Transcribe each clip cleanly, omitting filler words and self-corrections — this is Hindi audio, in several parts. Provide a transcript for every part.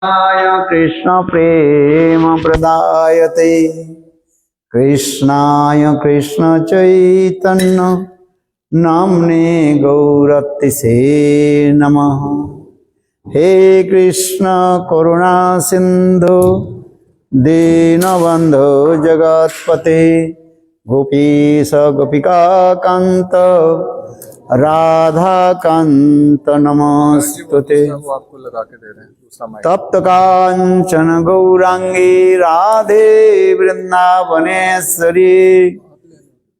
कृष्ण प्रेम प्रदायते कृष्णाय कृष्ण चैतन्य नाम्ने गौरतिसे नमः। हे कृष्ण करुणा सिंधु दीनबंधु जगत्पते गोपीश गोपिका कांत राधा कांत नमस्तुते। वो आपको लगा के दे रहे हैं दूसरा माइक। तप्त कांचन गौरांगी राधे वृंदावनेश्वरी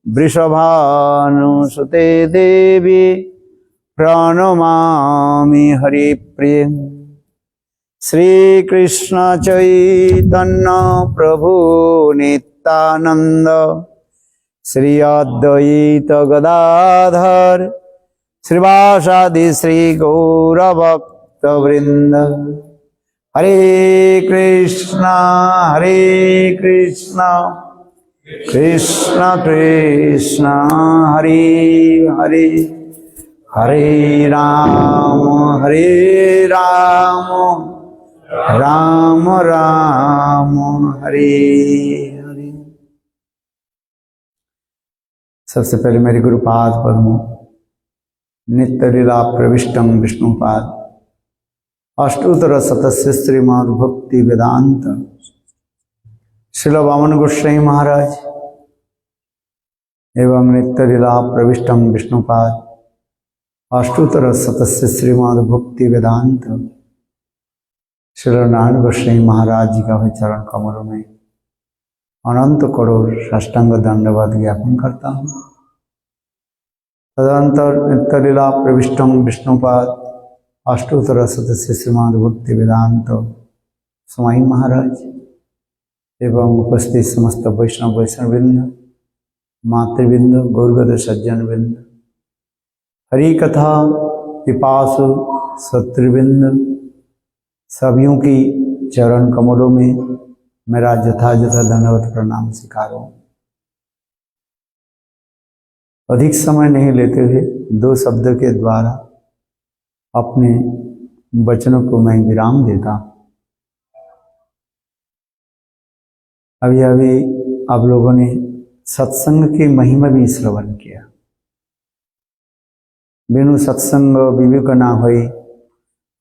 वृषभानुसुते देवी प्रणमामि हरिप्रिय। श्री कृष्ण चैतन्य प्रभु नित्यानंद श्री अद्वैत गदाधर श्रीवासादि श्री गौरभक्त वृंद। हरे कृष्णा कृष्ण कृष्ण हरे हरे हरे राम राम राम हरे हरे। सबसे पहले मेरे गुरुपाद पद्म नित्य लीला प्रविष्टम विष्णुपाद अष्टोत्तर शतस्य श्रीमद् भक्ति वेदांत श्रील वामन गोस्वामी महाराज एवं नित्य लीला प्रविष्टम विष्णुपाद अष्टोत्तर शतस्य श्रीमद् भक्ति वेदांत श्रील नारायण गोस्वामी महाराज जी का भी चरण कमलों में अनंत करोड़ साष्टांग दंडवत ज्ञापन करता हूँ। तदनंतर नित्य लीला प्रविष्टम विष्णुपाद अष्टोत्तर सदस्य श्रीमद् भक्ति वेदांत स्वामी महाराज एवं उपस्थित समस्त वैष्णव वैष्णववृंद मातृवृंद गौरगद सज्जन वृंद हरि कथा पिपासु शत्रुवृंद सभियों की चरण कमलों में मेरा जथा धन्यवाद प्रणाम स्वीकारो। अधिक समय नहीं लेते हुए दो शब्द के द्वारा अपने वचनों को मैं विराम देता हूं। अभी अभी आप लोगों ने सत्संग की महिमा भी श्रवण किया। बिनु सत्संग विवेक ना हुई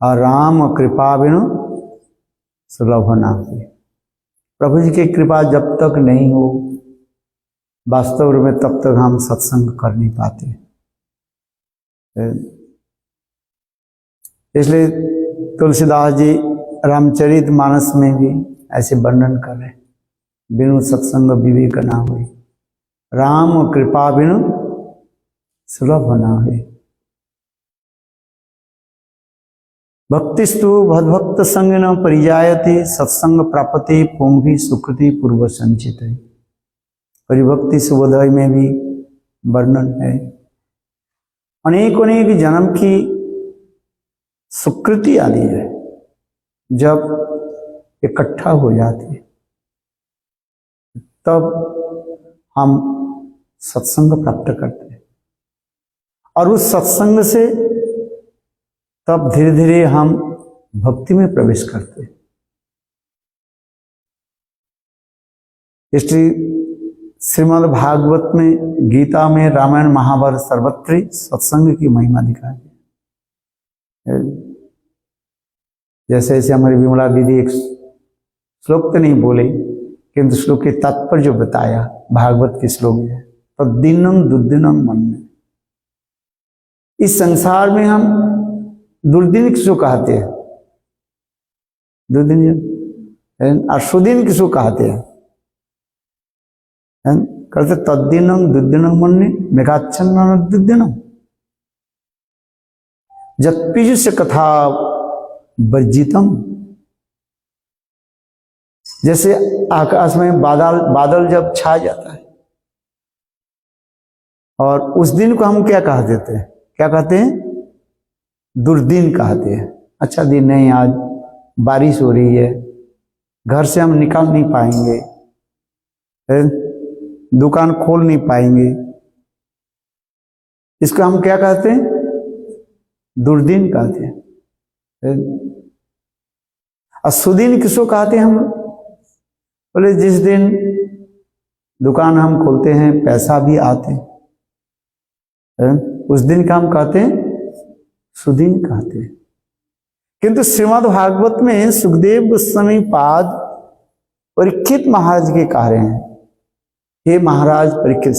और राम कृपा बिनु सुलभ ना हुई। प्रभु जी की कृपा जब तक नहीं हो वास्तव में तब तक हम सत्संग कर नहीं पाते। इसलिए तुलसीदास जी रामचरित मानस में भी ऐसे वर्णन कर रहे, बिनु सत्संग विवेक ना हुई राम कृपा बिनु सुलभ ना हुई। भक्तिस्तु भद्भक्त संग न परिजायते सत्संग प्राप्ति पुंभी सुकृति पूर्व संचित है। परिभक्ति सुबोधय में भी वर्णन है। अनेक अनेक जन्म की सुकृति आदि है जब इकट्ठा हो जाती है तब हम सत्संग प्राप्त करते हैं और उस सत्संग से तब धीरे धीरे हम भक्ति में प्रवेश करते हैं। इसलिए श्रीमद् भागवत में गीता में रामायण महाभारत सर्वत्र सत्संग की महिमा दिखाई है। जैसे जैसे हमारी विमला दीदी एक श्लोक तो नहीं बोले किंतु श्लोक के तात्पर्य जो बताया भागवत के श्लोक है तो दिनम दुर्दिनम मन में इस संसार में हम दुर्दिन किसको कहते हैं दुर्दिन और सुदिन किसको कहते हैं कहते तद्दिनम दुर्दिनम मन में मेघाच्छन्न दुर्दिनम जत्पीजु से कथा वर्जितम। जैसे आकाश में बादल जब छा जाता है और उस दिन को हम क्या कह देते हैं क्या कहते हैं दुर्दिन कहते हैं। अच्छा दिन नहीं आज बारिश हो रही है घर से हम निकल नहीं पाएंगे दुकान खोल नहीं पाएंगे इसको हम क्या कहते हैं दुर्दिन कहते हैं। और सुदिन किसको कहते हैं हम? बोले जिस दिन दुकान हम खोलते हैं, पैसा भी आते हैं, उस दिन का हम कहते हैं सुदिन कहते हैं। किंतु श्रीमद् भागवत में सुखदेव गोस्वामी पाद परीक्षित महाराज के कह रहे हैं, हे महाराज परीक्षित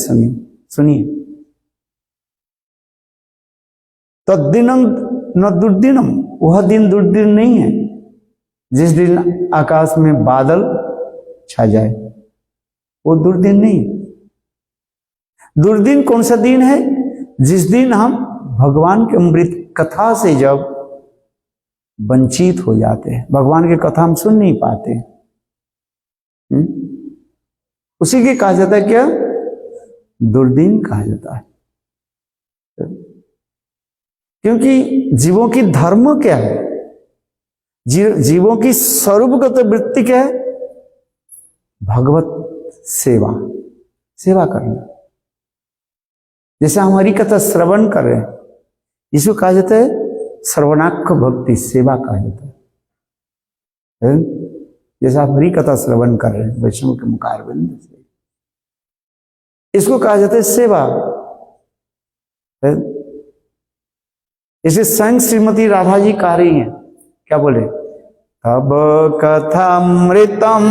सुनिए, तद्दिनम न दुर्दिनम, वह दिन दुर्दिन नहीं है जिस दिन आकाश में बादल छा जाए, वो दुर्दिन नहीं। दुर्दिन कौन सा दिन है? जिस दिन हम भगवान के अमृत कथा से जब वंचित हो जाते हैं, भगवान की कथा हम सुन नहीं पाते, उसी के कहा जाता है क्या? दुर्दिन कहा जाता है। क्योंकि जीवों की धर्म क्या है? जीवों की स्वरूपगत वृत्ति क्या है? भगवत सेवा, सेवा करना। जैसे हमारी कथा श्रवण कर रहे हैं, इसको कहा जाता है श्रवणाक्ष भक्ति, सेवा कहा जाता है। जैसे आप हरी कथा श्रवण कर रहे हैं वैष्णव के मुखारविंद से, इसको कहा जाता है सेवा। इसे स्वयं श्रीमती राधा जी कह रही हैं, क्या बोले? तब कथामृतम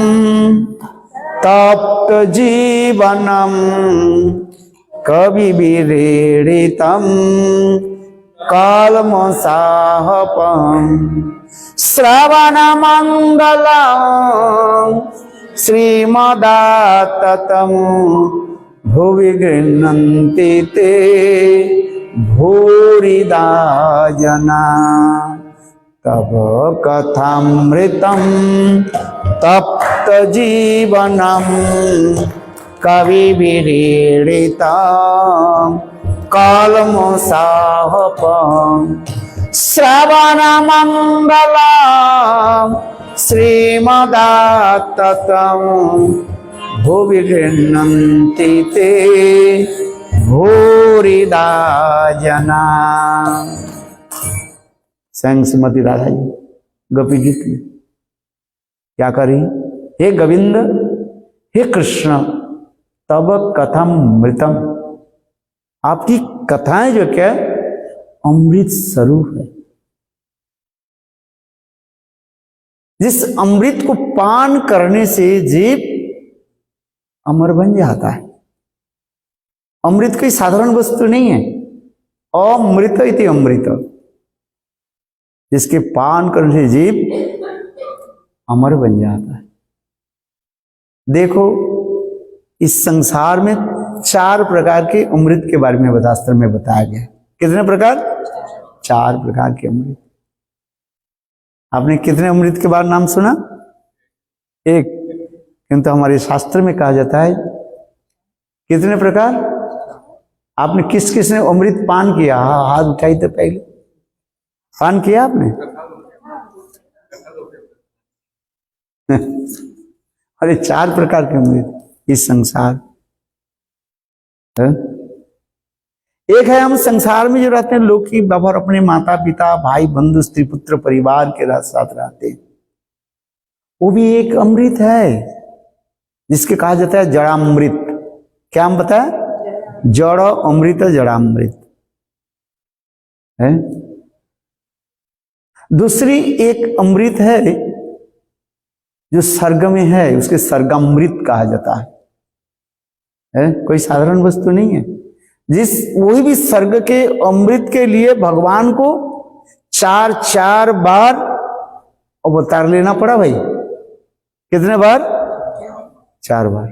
तप्त जीवनम कवि विरेडितम कालमसाहपम श्रवण मंगलम श्रीमदाततम भुवि गृह्णन्ति ते भूरिदा जना। तब कथामृतम तप्त जीवनम कवि विरीडितम कालमसाहपम श्रवण मंगलम श्रीमदाततम भुवि गृह्णन्ति ते भूरिदा जना। स्वयं श्रीमती राधा जी गोपी गीत में क्या करी? हे गोविंद, हे कृष्ण, तब कथामृतम, आपकी कथाएं जो क्या अमृत स्वरूप है। जिस अमृत को पान करने से जीव अमर बन जाता है। अमृत कोई साधारण वस्तु नहीं है, अमृत इति अमृत, जिसके पान करने से जीव अमर बन जाता है। देखो, इस संसार में 4 प्रकार के अमृत के बारे में शास्त्र में बताया गया। कितने प्रकार? 4 प्रकार के अमृत। आपने कितने अमृत के बारे नाम सुना? 1। किंतु हमारे शास्त्र में कहा जाता है कितने प्रकार? आपने किस किस ने अमृत पान किया? हाथ उठाई तो पहले। पान किया आपने? अरे 4 प्रकार के अमृत इस संसार है? एक है हम संसार में जो रहते हैं लौकिक व्यवहार, अपने माता पिता भाई बंधु स्त्री पुत्र परिवार के साथ रहते हैं, वो भी एक अमृत है जिसके कहा जाता है जड़ामृत। क्या हम बताए? जड़ अमृत, जड़ामृत है। दूसरी एक अमृत है जो सर्ग में है, उसके सर्गामृत कहा जाता है। कोई साधारण वस्तु नहीं है। वही भी सर्ग के अमृत के लिए भगवान को 4 बार अवतार लेना पड़ा भाई। कितने बार? 4 बार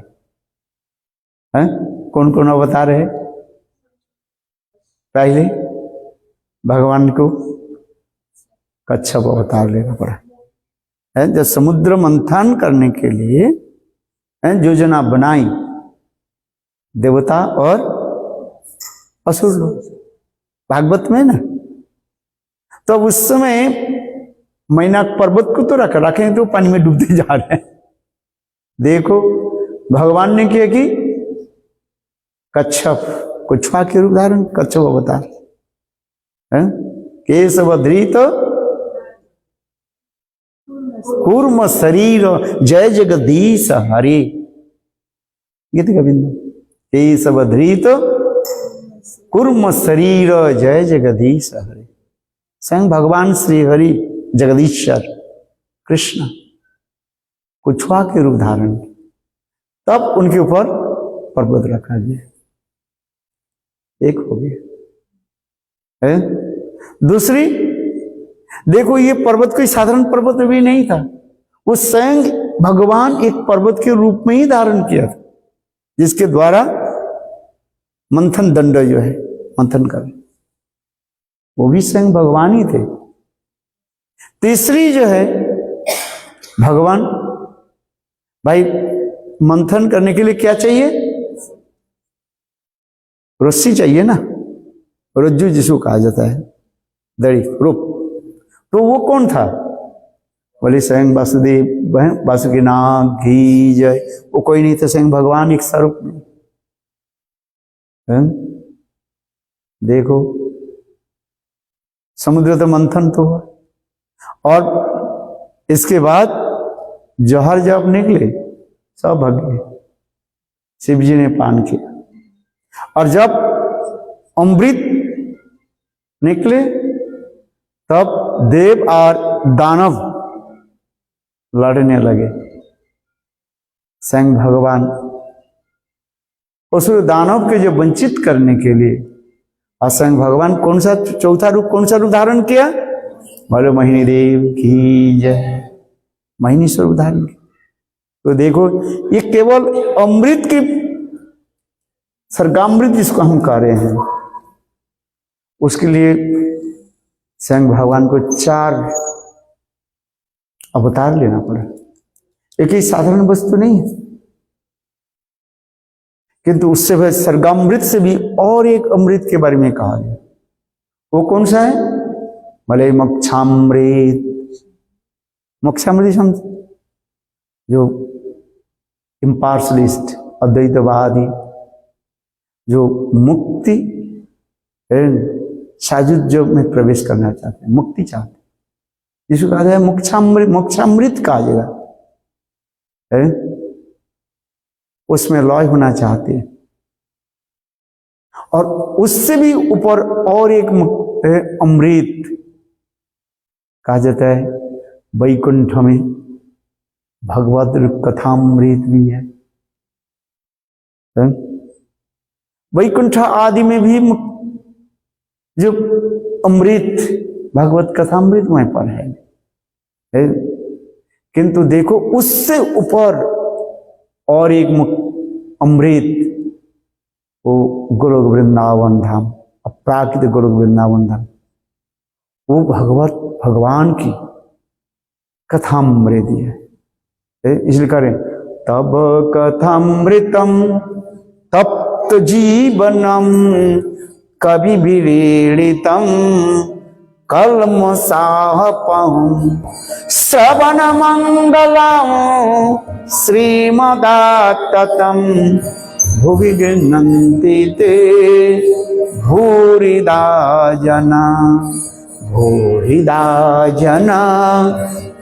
है। कौन कौन अवतार है? पहले भगवान को कच्छप अवतार लेना पड़ा है, जब समुद्र मंथन करने के लिए योजना बनाई देवता और असुर लोग, भागवत में ना। तो उस समय मैनाक पर्वत को तो रखे तो पानी में डूबते जा रहे हैं। देखो भगवान ने किया कि कच्छप को छुआ के रूप धारण, कच्छप अवतार केशवधृत कूर्म शरीर जय जगदीश हरे। गीत गोविंद केशव धृत कूर्म शरीर जय जगदीश हरे। स्वयं भगवान श्री हरि जगदीश्वर कृष्ण को छुआ के रूप धारण, तब उनके ऊपर पर्वत रखा गया। एक हो गया है। दूसरी देखो, ये पर्वत कोई साधारण पर्वत भी नहीं था, वो स्वयं भगवान एक पर्वत के रूप में ही धारण किया था, जिसके द्वारा मंथन दंड जो है मंथन कर, वो भी स्वयं भगवान ही थे। तीसरी जो है भगवान, भाई मंथन करने के लिए क्या चाहिए? रस्सी चाहिए ना, रज्जु जिसको कहा जाता है, दड़ी रूप। तो वो कौन था? बोले स्वयं वासुदेव, वासुकीनाथ घी जय। वो कोई नहीं था, स्वयं भगवान एक स्वरूप में। देखो समुद्र तो मंथन तो हुआ, और इसके बाद जहर जब निकले सब भग गए, शिव जी ने पान किया। और जब अमृत निकले तब देव और दानव लड़ने लगे। स्वयं भगवान उस दानव के जो वंचित करने के लिए, और स्वयं भगवान कौन सा चौथा रूप, कौन सा रूप धारण किया? बोलो मोहिनी देव की जय, मोहिनी स्वरूप धारण किया। तो देखो, ये केवल अमृत की सर्गामृत जिसको हम कह रहे हैं, उसके लिए स्वयं भगवान को 4 अवतार लेना पड़ा। एक ही साधारण वस्तु नहीं है, किंतु उससे वह सर्गामृत से भी और एक अमृत के बारे में कहा गया। वो कौन सा है? भले मोक्षामृत। मोक्षामृत समझ, जो इम्पार्शलिस्ट अद्वैतवादी जो मुक्ति साजुज्य में प्रवेश करना चाहते हैं, मुक्ति चाहते हैं, जिसको कहा जाए मोक्षामृत, मोक्षामृत कहा जाएगा, उसमें लय होना चाहते हैं। और उससे भी ऊपर और एक अमृत कहा जाता है, वैकुंठ में भगवत कथामृत भी है। वैकुंठ आदि में भी जो अमृत भगवत कथामृतमय पर है, किंतु देखो उससे ऊपर और एक अमृत, वो गुरु वृंदावन धाम, अपराकृत गुरु वृंदावन धाम, वो भगवान की कथामृत है। इसलिए करें तब कथामृतम तप्त जीवनम कवि विरीडितम कल्मषापहं श्रवण मंगलम श्रीमदाततं भुवि गृह्णन्ति ते भूरिदा जना, भूरिदा जना,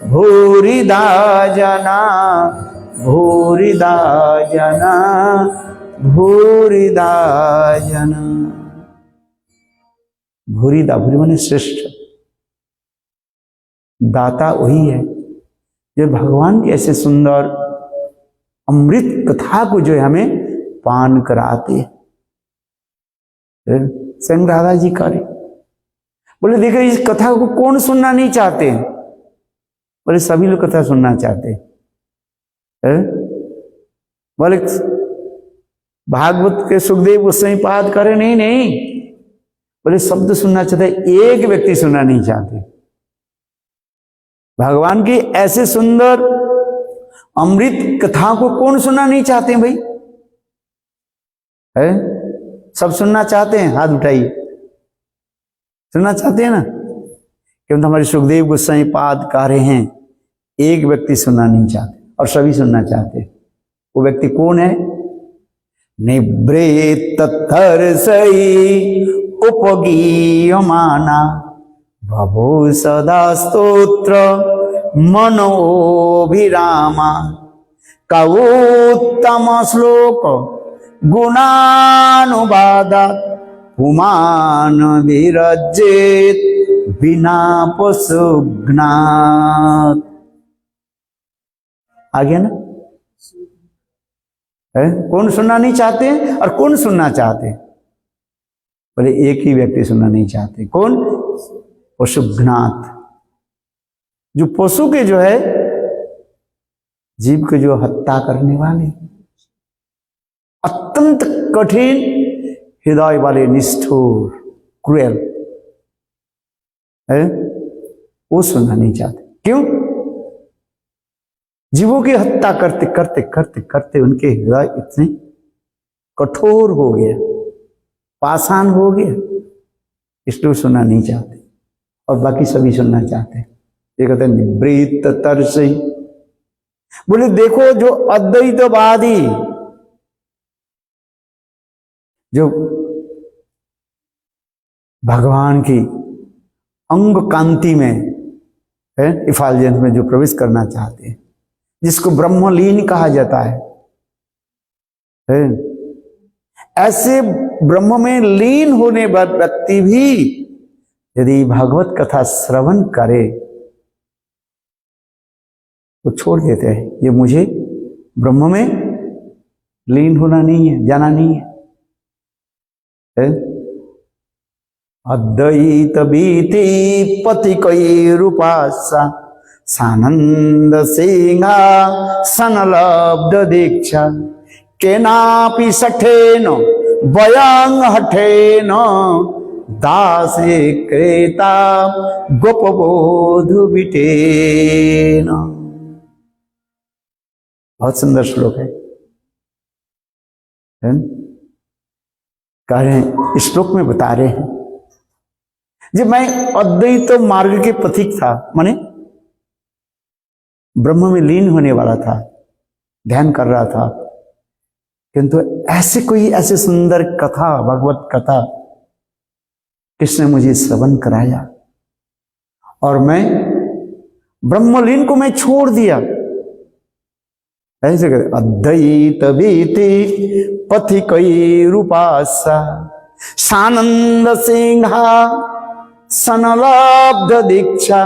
भूरिदा जना, भूरिदा जना, भूरिदा जना। भूरिदा, भूरि माने श्रेष्ठ, दाता वही है जो भगवान की ऐसे सुंदर अमृत कथा को जो है हमें पान कराते। स्वयं राधा जी करे, बोले देखो इस कथा को कौन सुनना नहीं चाहते? बोले सभी लोग कथा सुनना चाहते हैं। बोले भागवत के सुखदेव गोस्वामी पाद करे, नहीं नहीं, बोले शब्द सुनना चाहते, एक व्यक्ति सुनना नहीं चाहते। भगवान की ऐसे सुंदर अमृत कथा को कौन सुनना नहीं चाहते हैं भाई? है सब सुनना चाहते हैं, हाथ उठाइए। सुनना चाहते हैं ना? क्योंकि हमारे सुखदेव गोस्वामी पाद कह रहे हैं एक व्यक्ति सुनना नहीं चाहते और सभी सुनना चाहते। वो व्यक्ति कौन है? निवृत्त तत्सई उपगीयमाना भवो सदा स्तोत्र मनोभिरामा का उत्तम श्लोक गुणानुवादात् पुमान विरजेत बिना पशुघ्नात्। आ गया ना? है? कौन सुनना नहीं चाहते और कौन सुनना चाहते? बोले एक ही व्यक्ति सुनना नहीं चाहते। कौन? पशुघ्नाथ, जो पशु के जो है जीव के जो हत्या करने वाले, अत्यंत कठिन हृदय वाले, निष्ठुर, क्रूएल है, वो सुनना नहीं चाहते। क्यों? जीवों की हत्या करते करते करते करते उनके हृदय इतने कठोर हो गया, पाषाण हो गया, इसलिए सुनना नहीं चाहते। और बाकी सभी सुनना चाहते हैं। ये कहते हैं निवृत्त तरसी। बोले देखो जो अद्वैतवादी, जो भगवान की अंग कांति में है, इफालजेंस में जो प्रवेश करना चाहते हैं, जिसको ब्रह्मलीन कहा जाता है, ऐसे ब्रह्म में लीन होने वाले व्यक्ति भी यदि भागवत कथा श्रवण करे तो छोड़ देते हैं। ये मुझे ब्रह्म में लीन होना नहीं है, जाना नहीं है। अद्वैत बीति पति कई रूपासा सानंद सिंहा सनलब्ध दीक्षा केनापि सठेन वयं हठेन दासे क्रेता गोपबोधु बिटेन। बहुत सुंदर श्लोक है। कह रहे हैं, इस श्लोक में बता रहे हैं, जब मैं अद्वैत मार्ग के पथिक था, माने ब्रह्म में लीन होने वाला था, ध्यान कर रहा था, किंतु ऐसे कोई ऐसे सुंदर कथा, भगवत कथा किसने मुझे श्रवण कराया और मैं ब्रह्मलीन को मैं छोड़ दिया। ऐसे कहते अद्वैत बीति पथि कई रूपासा सानंद सिंहा सनलब्ध दीक्षा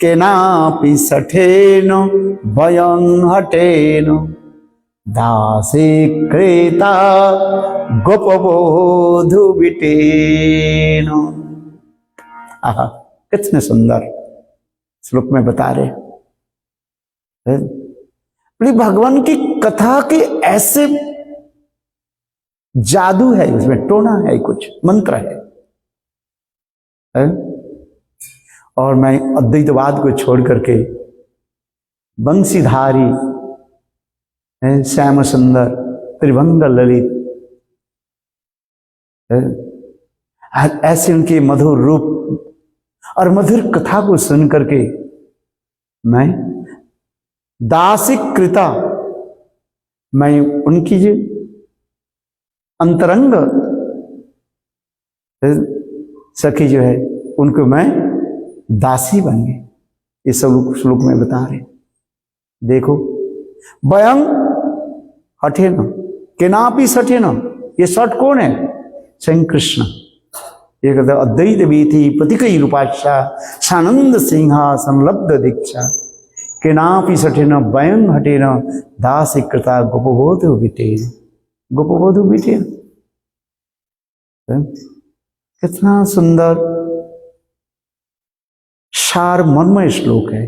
केनापि सठेन वयं हठेन दासे क्रेता गोपबोधु बिटेन। आहा, कितने सुंदर श्लोक में बता रहे हैं। भगवान की कथा के ऐसे जादू है, उसमें टोना है, कुछ मंत्र है। और मैं अद्वैतवाद को छोड़ करके बंशीधारी, श्याम सुंदर, त्रिभंग ललित, ऐसे उनके मधुर रूप और मधुर कथा को सुन करके मैं दासिक कृता, मैं उनकी जो अंतरंग सखी जो है उनको मैं दासी बन गई। ये सब श्लोक में बता रहे। देखो, वयं हठे न केनापि सठे न, ये सठ कौन है? स्वयं कृष्ण। ये कहते अद्वैत बीति पथिकई रूपाक्षा सानंद सिंहासन लब्ध दीक्षा केनापि सठे न वयं हटे न दासी कृता गोपबोधु बिटेन। गोपबोधु बिटेन, कितना सुंदर सार मर्मय श्लोक है।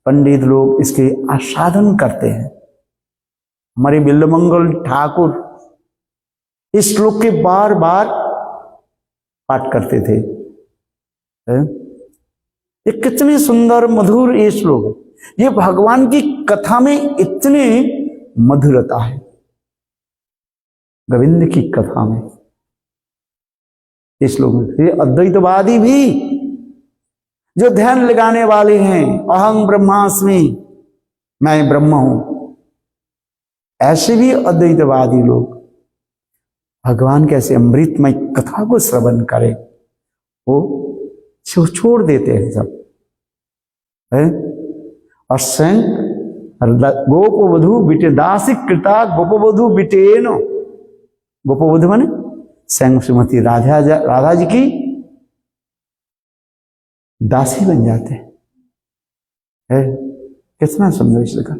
पंडित लोग इसके आस्वादन करते हैं। हमारे बिल्वमंगल ठाकुर इस श्लोक के बार बार पाठ करते थे। ये कितने सुंदर मधुर ये श्लोक है। ये भगवान की कथा में इतने मधुरता है, गोविंद की कथा में इस श्लोक में। ये अद्वैतवादी भी जो ध्यान लगाने वाले हैं, अहं ब्रह्मास्मि, मैं ब्रह्म हूं, ऐसे भी अद्वैतवादी लोग भगवान कैसे अमृतमय कथा को श्रवण करें, वो छोड़ देते हैं सब। है। और स्वयं गोपवधु बिटे दासी कृता गोपवधु बिटेन, गोपवधु माने स्वयं श्रीमती राधा जी की दासी बन जाते है। कितना सुंदर इसका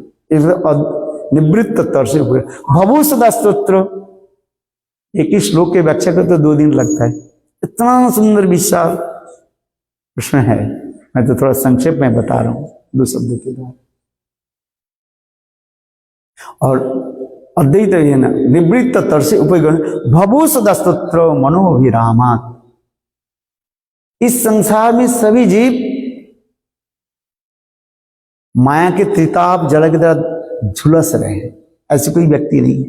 निवृत्त तर से भवु सदा स्तोत्र। एक ही श्लोक के व्याख्या करते 2 दिन लगता है, इतना सुंदर विशाल प्रश्न है। मैं तो थोड़ा संक्षेप में बता रहा हूं 2 शब्द के द्वारा। और अद्वैत है ना, निवृत्त तर से उपयोग भवु सदा स्तोत्र मनोभिरामात। इस संसार में सभी जीव माया के त्रिताप जल की तरह झुलस रहे हैं, ऐसी कोई व्यक्ति नहीं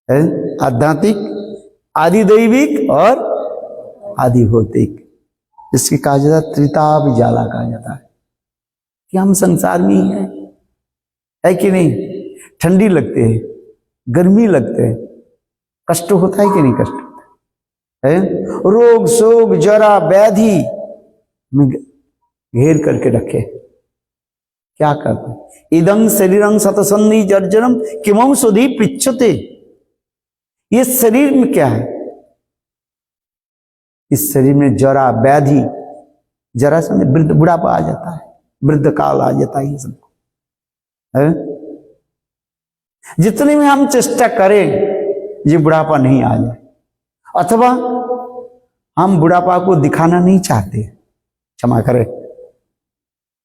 है। आध्यात्मिक, आदिदैविक और आदि भौतिक, इसकी कहा जाता है त्रिताप जाला कहा जाता है। कि हम संसार में ही है कि नहीं? ठंडी लगते है, गर्मी लगते है, कष्ट होता है कि नहीं? कष्ट होता है। रोग शोक जरा व्याधि में घेर करके रखे, क्या करते? इदं शरीरं सतसन्धि जर्जरम किमं सुधी पृच्छते। ये शरीर में क्या है? इस शरीर में जरा व्याधि, जरा से वृद्ध बुढ़ापा आ जाता है, वृद्ध काल आ जाता है। ये सबको है। जितने में हम चेष्टा करें ये बुढ़ापा नहीं आ जाए, अथवा हम बुढ़ापा को दिखाना नहीं चाहते, क्षमा करें,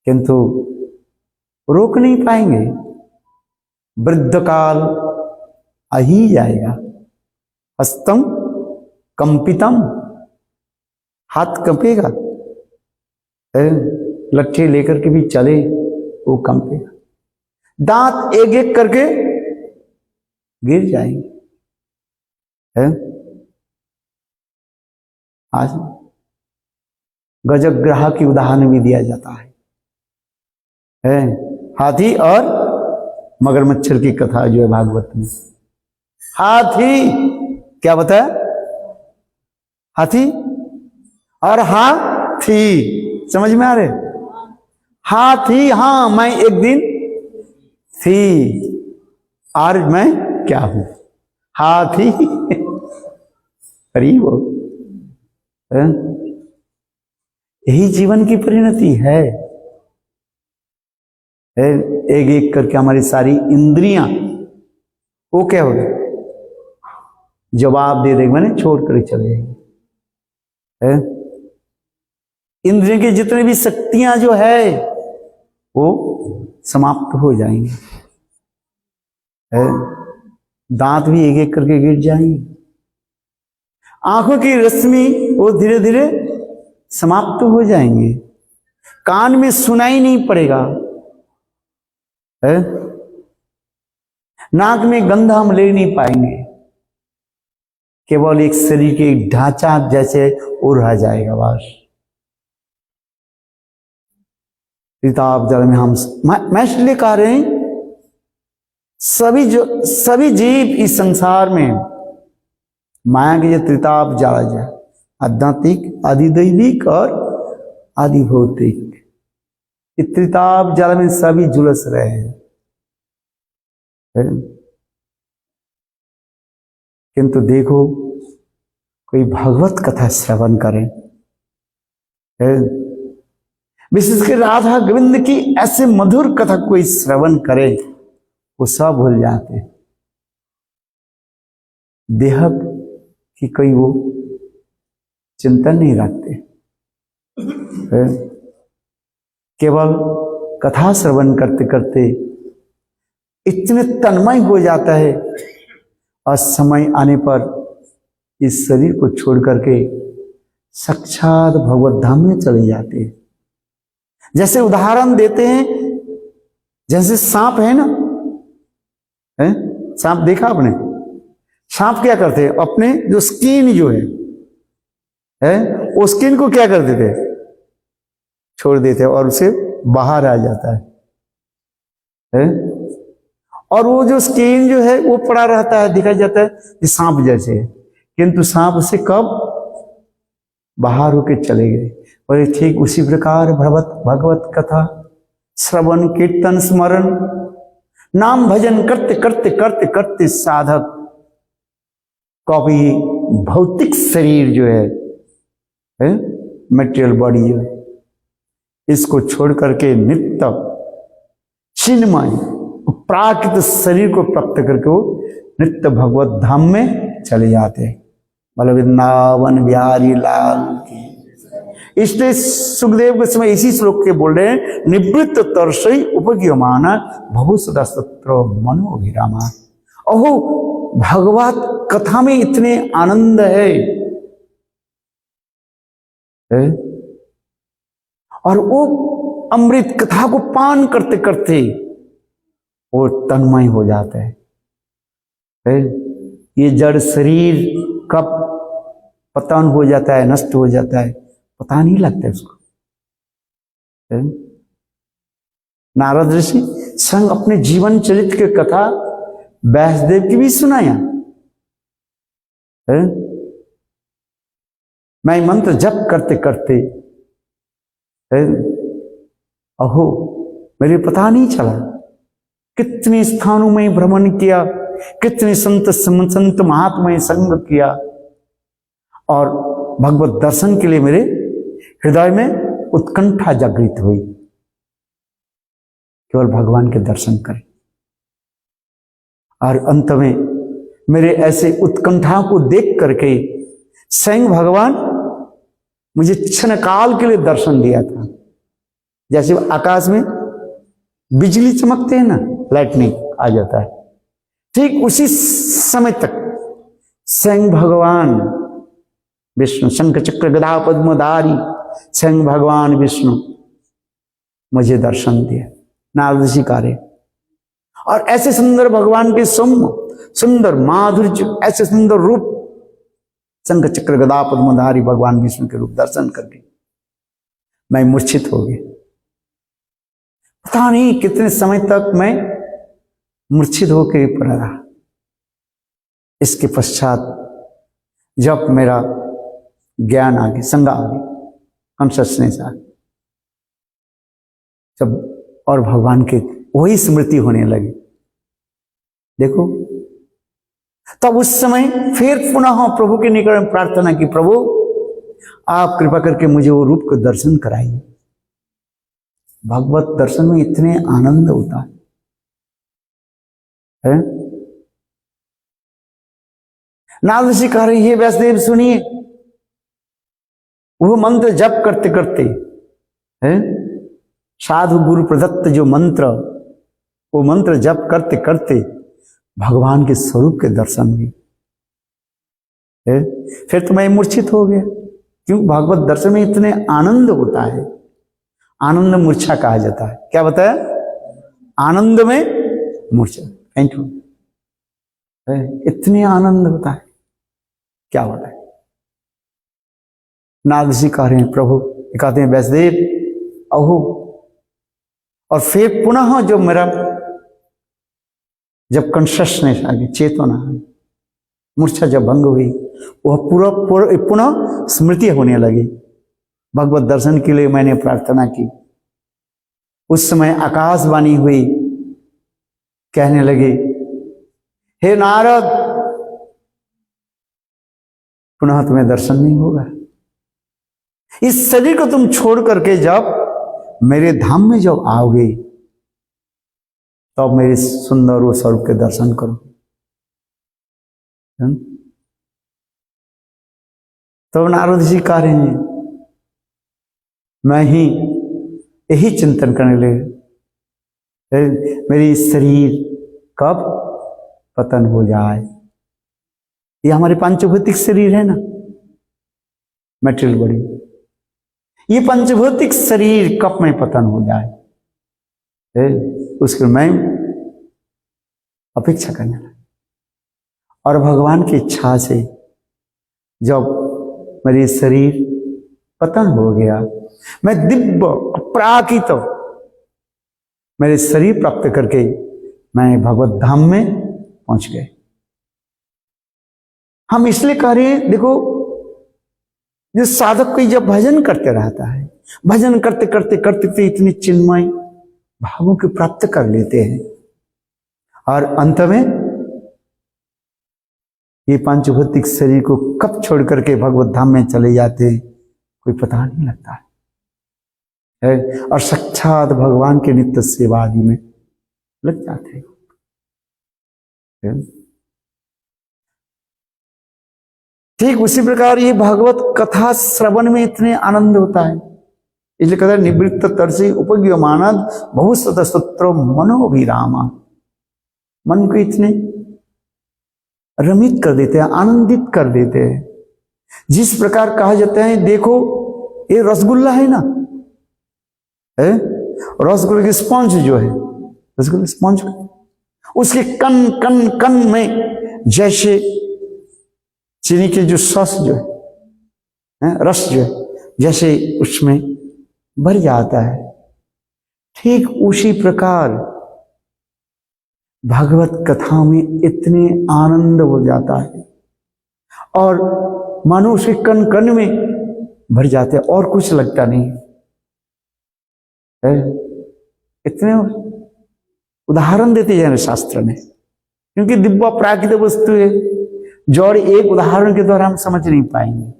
किंतु रोक नहीं पाएंगे। वृद्ध काल आ ही जाएगा। हस्तम कंपितम, हाथ कंपेगा, लट्ठे लेकर के भी चले वो कंपेगा। दांत एक एक करके गिर जाएंगे। आज गजग्राह की उदाहरण भी दिया जाता है। हाथी और मगरमच्छर की कथा जो है भागवत में। हाथी क्या बताया? हाथी और हाथी, समझ में आ रहे? हाथी, हाँ मैं एक दिन थी, आज मैं क्या हूं? हाथी। करीब हो। यही जीवन की परिणति है। एक एक करके हमारी सारी इंद्रियां वो क्या हो गए? जवाब दे देंगे, मैंने छोड़ कर चले जाएंगे। इंद्रियों की जितनी भी शक्तियां जो है वो समाप्त हो जाएंगे। दांत भी एक एक करके गिर जाएंगे। आंखों की रश्मि वो धीरे धीरे समाप्त हो जाएंगे। कान में सुनाई नहीं पड़ेगा। नाक में गंध हम ले नहीं पाएंगे। केवल एक शरीर के ढांचा जैसे वो रह जाएगा बस। त्रिताप जल में हम, मैं इसलिए कह रहे हैं सभी जीव इस संसार में माया के जो त्रिताप जल है, आध्यात्मिक, आदिदैविक और आदि भौतिक, इस त्रिताप जल में सभी झुलस रहे हैं। किंतु देखो कोई भगवत कथा श्रवण करें, विशेषकर राधा गोविंद की ऐसे मधुर कथा कोई श्रवण करे, वो सब भूल जाते। देह की कोई वो चिंतन नहीं रखते, केवल कथा श्रवण करते करते इतने तन्मय हो जाता है और समय आने पर इस शरीर को छोड़ करके साक्षात भगवत धाम में चले जाते हैं। जैसे उदाहरण देते हैं, जैसे सांप है ना, सांप देखा आपने? सांप क्या करते हैं? अपने जो स्किन जो है वो स्किन को क्या कर देते? छोड़ देते और उसे बाहर आ जाता है। और वो जो स्किन जो है वो पड़ा रहता है, दिखा जाता है ये सांप जैसे, किंतु सांप से कब बाहर होके चले गए। और ठीक उसी प्रकार भगवत कथा श्रवण कीर्तन स्मरण नाम भजन करते करते करते करते साधक को भी भौतिक शरीर जो है मटेरियल बॉडी जो है, इसको छोड़ करके नित्य चिन्मय प्राकृत शरीर को प्राप्त करके वो नित्य भगवत धाम में चले जाते हैं। बोलो वृंदावन बिहारी लाल की। इसलिए सुखदेव के समय इसी श्लोक के बोल रहे हैं, निवृत्त तरसई उपगीयमान भवु सदा सत्र मनोभिरामा। ओहो, भगवत कथा में इतने आनंद है? और वो अमृत कथा को पान करते करते वो तन्मय हो जाता है। ये जड़ शरीर कब पतन हो जाता है, नष्ट हो जाता है, पता नहीं लगता उसको। नारद ऋषि संग अपने जीवन चरित्र की कथा व्यासदेव की भी सुनाया। मैं मंत्र जप करते करते अहो मेरे पता नहीं चला कितने स्थानों में भ्रमण किया, कितने संत महात्मा संग किया, और भगवत दर्शन के लिए मेरे हृदय में उत्कंठा जागृत हुई, केवल भगवान के दर्शन करें। और अंत में मेरे ऐसे उत्कंठा को देख करके स्वयं भगवान मुझे क्षण काल के लिए दर्शन दिया था। जैसे आकाश में बिजली चमकते हैं ना, लाइटनिंग आ जाता है, ठीक उसी समय तक स्वयं भगवान विष्णु शंख चक्र गदा पद्मधारी स्वयं भगवान विष्णु मुझे दर्शन दिया, नारद ऋषि कार्य। और ऐसे सुंदर भगवान के सुंदर माधुर्य, ऐसे सुंदर रूप, शंख चक्र गदा पद्मधारी भगवान विष्णु के रूप दर्शन करके मैं मूर्छित हो गया। पता नहीं कितने समय तक मैं मूर्छित होकर पड़ा रहा। इसके पश्चात जब मेरा ज्ञान आ गया, संज्ञा आ गई, कॉन्शसनेस आ गई, जब और भगवान के वही स्मृति होने लगी, देखो तब उस समय फिर पुनः प्रभु के निकट में प्रार्थना की, प्रभु आप कृपा करके मुझे वो रूप को दर्शन कराइए। भगवत दर्शन में इतने आनंद होता है। नारद ऋषि कह रहे हैं, व्यासदेव सुनिए, वो मंत्र जप करते करते साधु गुरु प्रदत्त जो मंत्र, वो मंत्र जप करते करते भगवान के स्वरूप के दर्शन हुए। फिर तो मैं मूर्छित हो गया, क्यों? भगवत दर्शन में इतने आनंद होता है। आनंद मूर्छा कहा जाता है। क्या बताया? आनंद में मूर्छा। Thank you. इतने आनंद होता है, क्या होता है? नारद ऋषि कह रहे हैं, प्रभु कहते हैं, व्यासदेव अहो, और फिर पुनः जो मेरा जब कॉन्शसनेस आ गई, चेतना आ गई, मूर्छा जब भंग हुई, वह पूरा पुनः स्मृति होने लगी। भगवत दर्शन के लिए मैंने प्रार्थना की। उस समय आकाशवाणी हुई, कहने लगे, हे नारद, पुनः तुम्हें दर्शन नहीं होगा। इस शरीर को तुम छोड़ करके जब मेरे धाम में जब आओगे, तब मेरे सुंदर वो स्वरूप के दर्शन करो। तो नारद जी कह रहे हैं, मैं ही यही चिंतन करने लगे, मेरी शरीर कब पतन हो जाए। ये हमारे पंचभौतिक शरीर है ना, मटेरियल बॉडी, ये पंचभौतिक शरीर कब में पतन हो जाए, उसके मैं अपेक्षा करने लगा। और भगवान की इच्छा से जब मेरी शरीर पतन हो गया, मैं दिव्य अपराकित मेरे शरीर प्राप्त करके मैं भगवत धाम में पहुंच गए। हम इसलिए कह रहे हैं, देखो जो साधक कोई जब भजन करते रहता है, भजन करते करते करते करते इतनी चिन्मय भावों को प्राप्त कर लेते हैं और अंत में ये पांचभौतिक शरीर को कब छोड़ करके भगवत धाम में चले जाते हैं कोई पता नहीं लगता है और साक्षात भगवान के नित्य सेवा आदि में लग जाते हैं। ठीक उसी प्रकार ये भागवत कथा श्रवण में इतने आनंद होता है, इसलिए कहते हैं निवृत्त तरसी उपज्ञमानद बहुशत स्तोत्र मनोभिरामा। मन को इतने रमित कर देते हैं, आनंदित कर देते हैं। जिस प्रकार कहा जाता है, देखो ये रसगुल्ला है ना, रसगुल्ले की स्पंज जो है, रसगुल्ला स्पंज उसके कन कन कन में जैसे चीनी के जो सस जो है, रस जो है, जैसे उसमें भर जाता है, ठीक उसी प्रकार भागवत कथा में इतने आनंद हो जाता है और मानो उसे कण कण में भर जाते हैं और कुछ लगता नहीं है। इतने उदाहरण देते हैं शास्त्र में, क्योंकि दिव्य प्राकृतिक वस्तु है, जड़ एक उदाहरण के द्वारा हम समझ नहीं पाएंगे।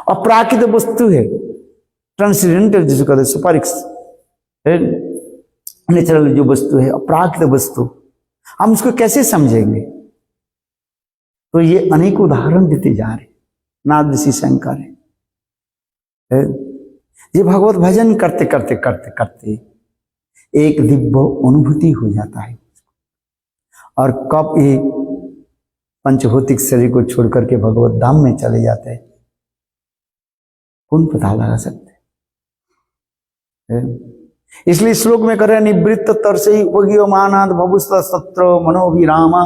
और प्राकृतिक वस्तु है, ट्रांसडेंटल जिसको कहते हैं, सुपरिक्स नेचुरल जो वस्तु है, अपराकृत वस्तु, हम उसको कैसे समझेंगे? तो ये अनेक उदाहरण देते जा रहे। नाद ऋषि शंकर है, ये भगवत भजन करते करते करते करते एक दिव्य अनुभूति हो जाता है और कब ये पंचभौतिक शरीर को छोड़ करके भगवत धाम में चले जाते हैं कौन पता लगा सकते है? इसलिए श्लोक में कर रहे हैं निवृत्त तरसे उपज्ञमानाद भवुस्त सत्र मनोभिरामा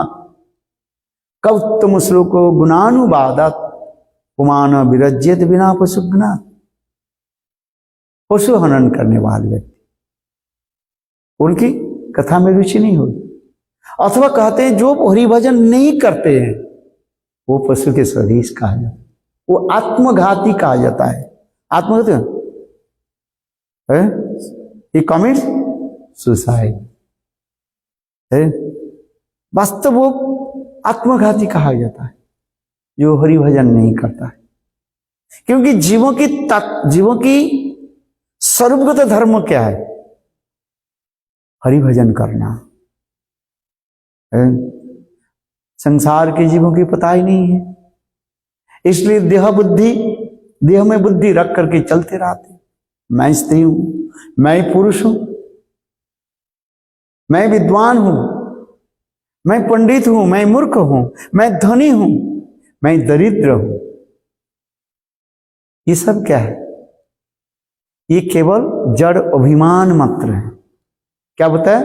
कौत्तम श्लोको गुणानुवादात पुमान विरज्यत बिना पशुघ्ना। पशु हनन करने वाले व्यक्ति, उनकी कथा में रुचि नहीं होगी, अथवा कहते हैं जो हरिभजन नहीं करते हैं वो पशु के सदृश कहा जाता है, वो आत्मघाती कहा जाता है। आत्मघाती है, he commits suicide है, वास्तव वो आत्मघाती कहा जाता है जो हरिभजन नहीं करता है। क्योंकि जीवों की सर्वगत धर्म क्या है? हरिभजन करना है। संसार के जीवों की पता ही नहीं है, इसलिए देह में बुद्धि रख करके चलते रहते। मैं स्त्री हूं, मैं पुरुष हूं, मैं विद्वान हूं, मैं पंडित हूं, मैं मूर्ख हूं, मैं धनी हूं, मैं दरिद्र हूं। ये सब क्या है? ये केवल जड़ अभिमान मात्र है। क्या बताया?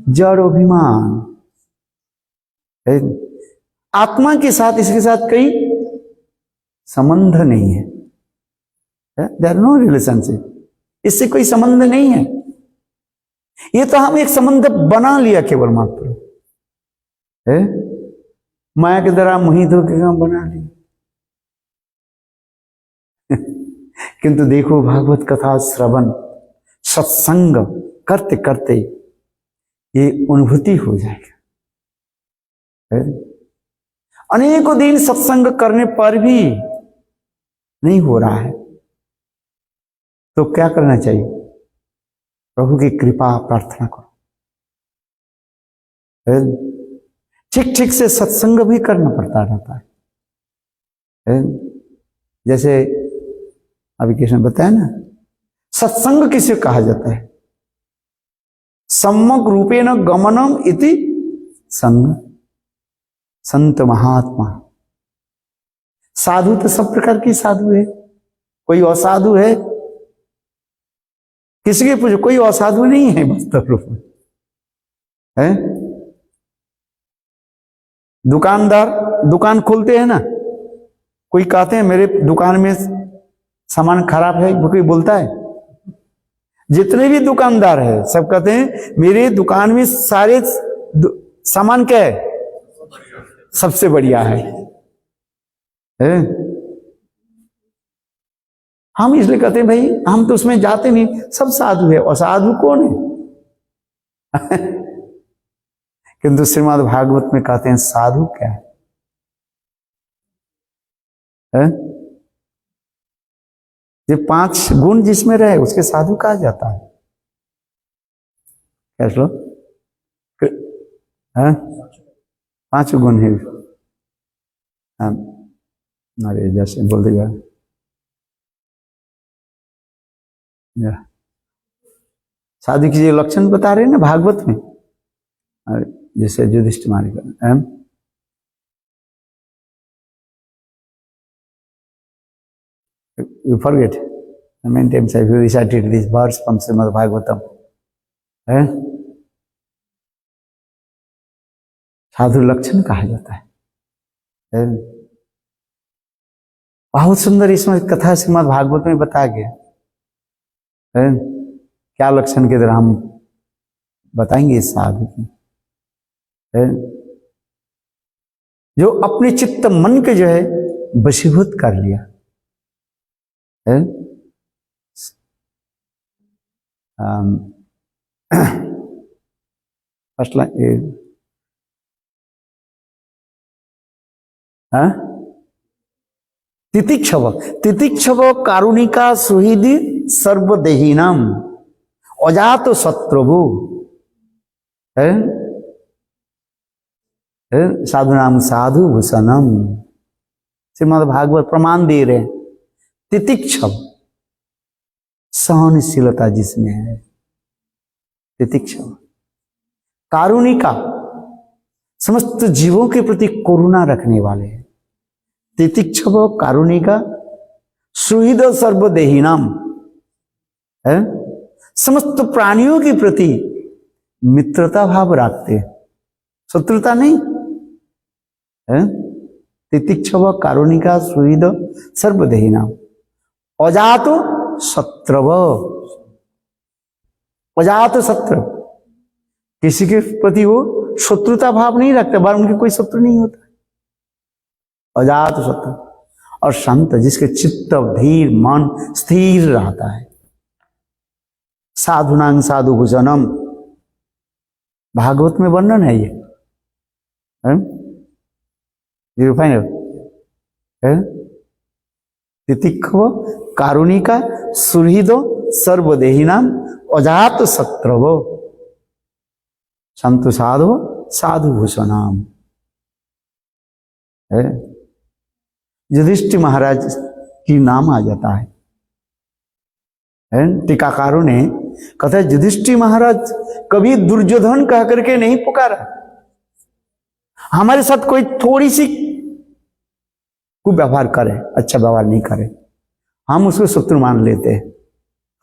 जड़ अभिमान। आत्मा के साथ इसके साथ कोई संबंध नहीं है, देयर नो रिलेशनशिप, इससे कोई संबंध नहीं है। ये तो हम एक संबंध बना लिया केवल मात्र है, माया के द्वारा मोहित होकर हम बना लिया। किंतु देखो भागवत कथा श्रवण सत्संग करते करते ये अनुभूति हो जाएगा। अनेकों दिन सत्संग करने पर भी नहीं हो रहा है तो क्या करना चाहिए? प्रभु की कृपा प्रार्थना करो, ठीक ठीक से सत्संग भी करना पड़ता रहता है। जैसे अभी कृष्ण बताया ना, सत्संग किसे कहा जाता है? सम्यक रूपेण गमनम इति संग। संत महात्मा साधु तो सब प्रकार की साधु है, कोई असाधु है? किसी के पूछो, कोई असाधु नहीं है वास्तव रूप में है। दुकानदार दुकान खोलते हैं ना, कोई कहते हैं मेरे दुकान में सामान खराब है, वो कोई बोलता है? जितने भी दुकानदार है सब कहते हैं मेरे दुकान में सारे सामान क्या है? सबसे बढ़िया है। हम इसलिए कहते हैं भाई हम तो उसमें जाते नहीं, सब साधु है, और साधु कौन है? किंतु श्रीमद् भागवत में कहते हैं साधु क्या है? ये 5 गुण जिसमें रहे उसके साधु कहा जाता है। क्या श्लोक? 5 गुण है। अरे जैसे बोल दिया साधु की लक्षण बता रहे हैं ना भागवत में, जैसे युधिष्ठिर महाराज you forget many times I have recited this verse from Srimad Bhagavatam. साधु लक्षण कहा जाता है। बहुत सुंदर इसमें कथा श्रीमद् भागवत में बताया गया है। क्या लक्षण के द्वारा हम बताएंगे इस साधु की, जो अपने चित्त मन के जो है वशीभूत कर लिया है। फर्स्ट लाइन तितिक्षव कारुणिका सुहृदि सर्वदेहिनाम अजात शत्रुभु है साधु नाम साधु भूषणम। श्रीमद् भागवत प्रमाण दे रहे हैं। तितिक्षव सहनशीलता जिसमें है, तितिक्षव कारुणिका समस्त जीवों के प्रति करुणा रखने वाले हैं। तितिक्षव कारुणिका सुहृद सर्वदेहिनाम है, समस्त प्राणियों के प्रति मित्रता भाव रखते, शत्रुता नहीं है। तितिक्षव कारुणिका सुहृद सर्वदेहिनाम अजात शत्रव, अजात शत्रु, किसी के प्रति वो शत्रुता भाव नहीं रखते, बार उनके कोई शत्रु नहीं होता, अजात शत्रु। और शांत, जिसके चित्त धीर मन स्थिर रहता है। साधुनांग साधु भूषणम, भागवत में वर्णन है ये, तितिक्षव कारुणिका सुहृद सर्वदेहिनाम अजात शत्रव संतु साधु साधु भूषणाम है। युधिष्ठिर महाराज की नाम आ जाता है। टीकाकारों ने कहता है युधिष्ठिर महाराज कभी दुर्योधन कह करके नहीं पुकारा। हमारे साथ कोई थोड़ी सी व्यवहार करे, अच्छा व्यवहार नहीं करे, हम उसको शत्रु मान लेते हैं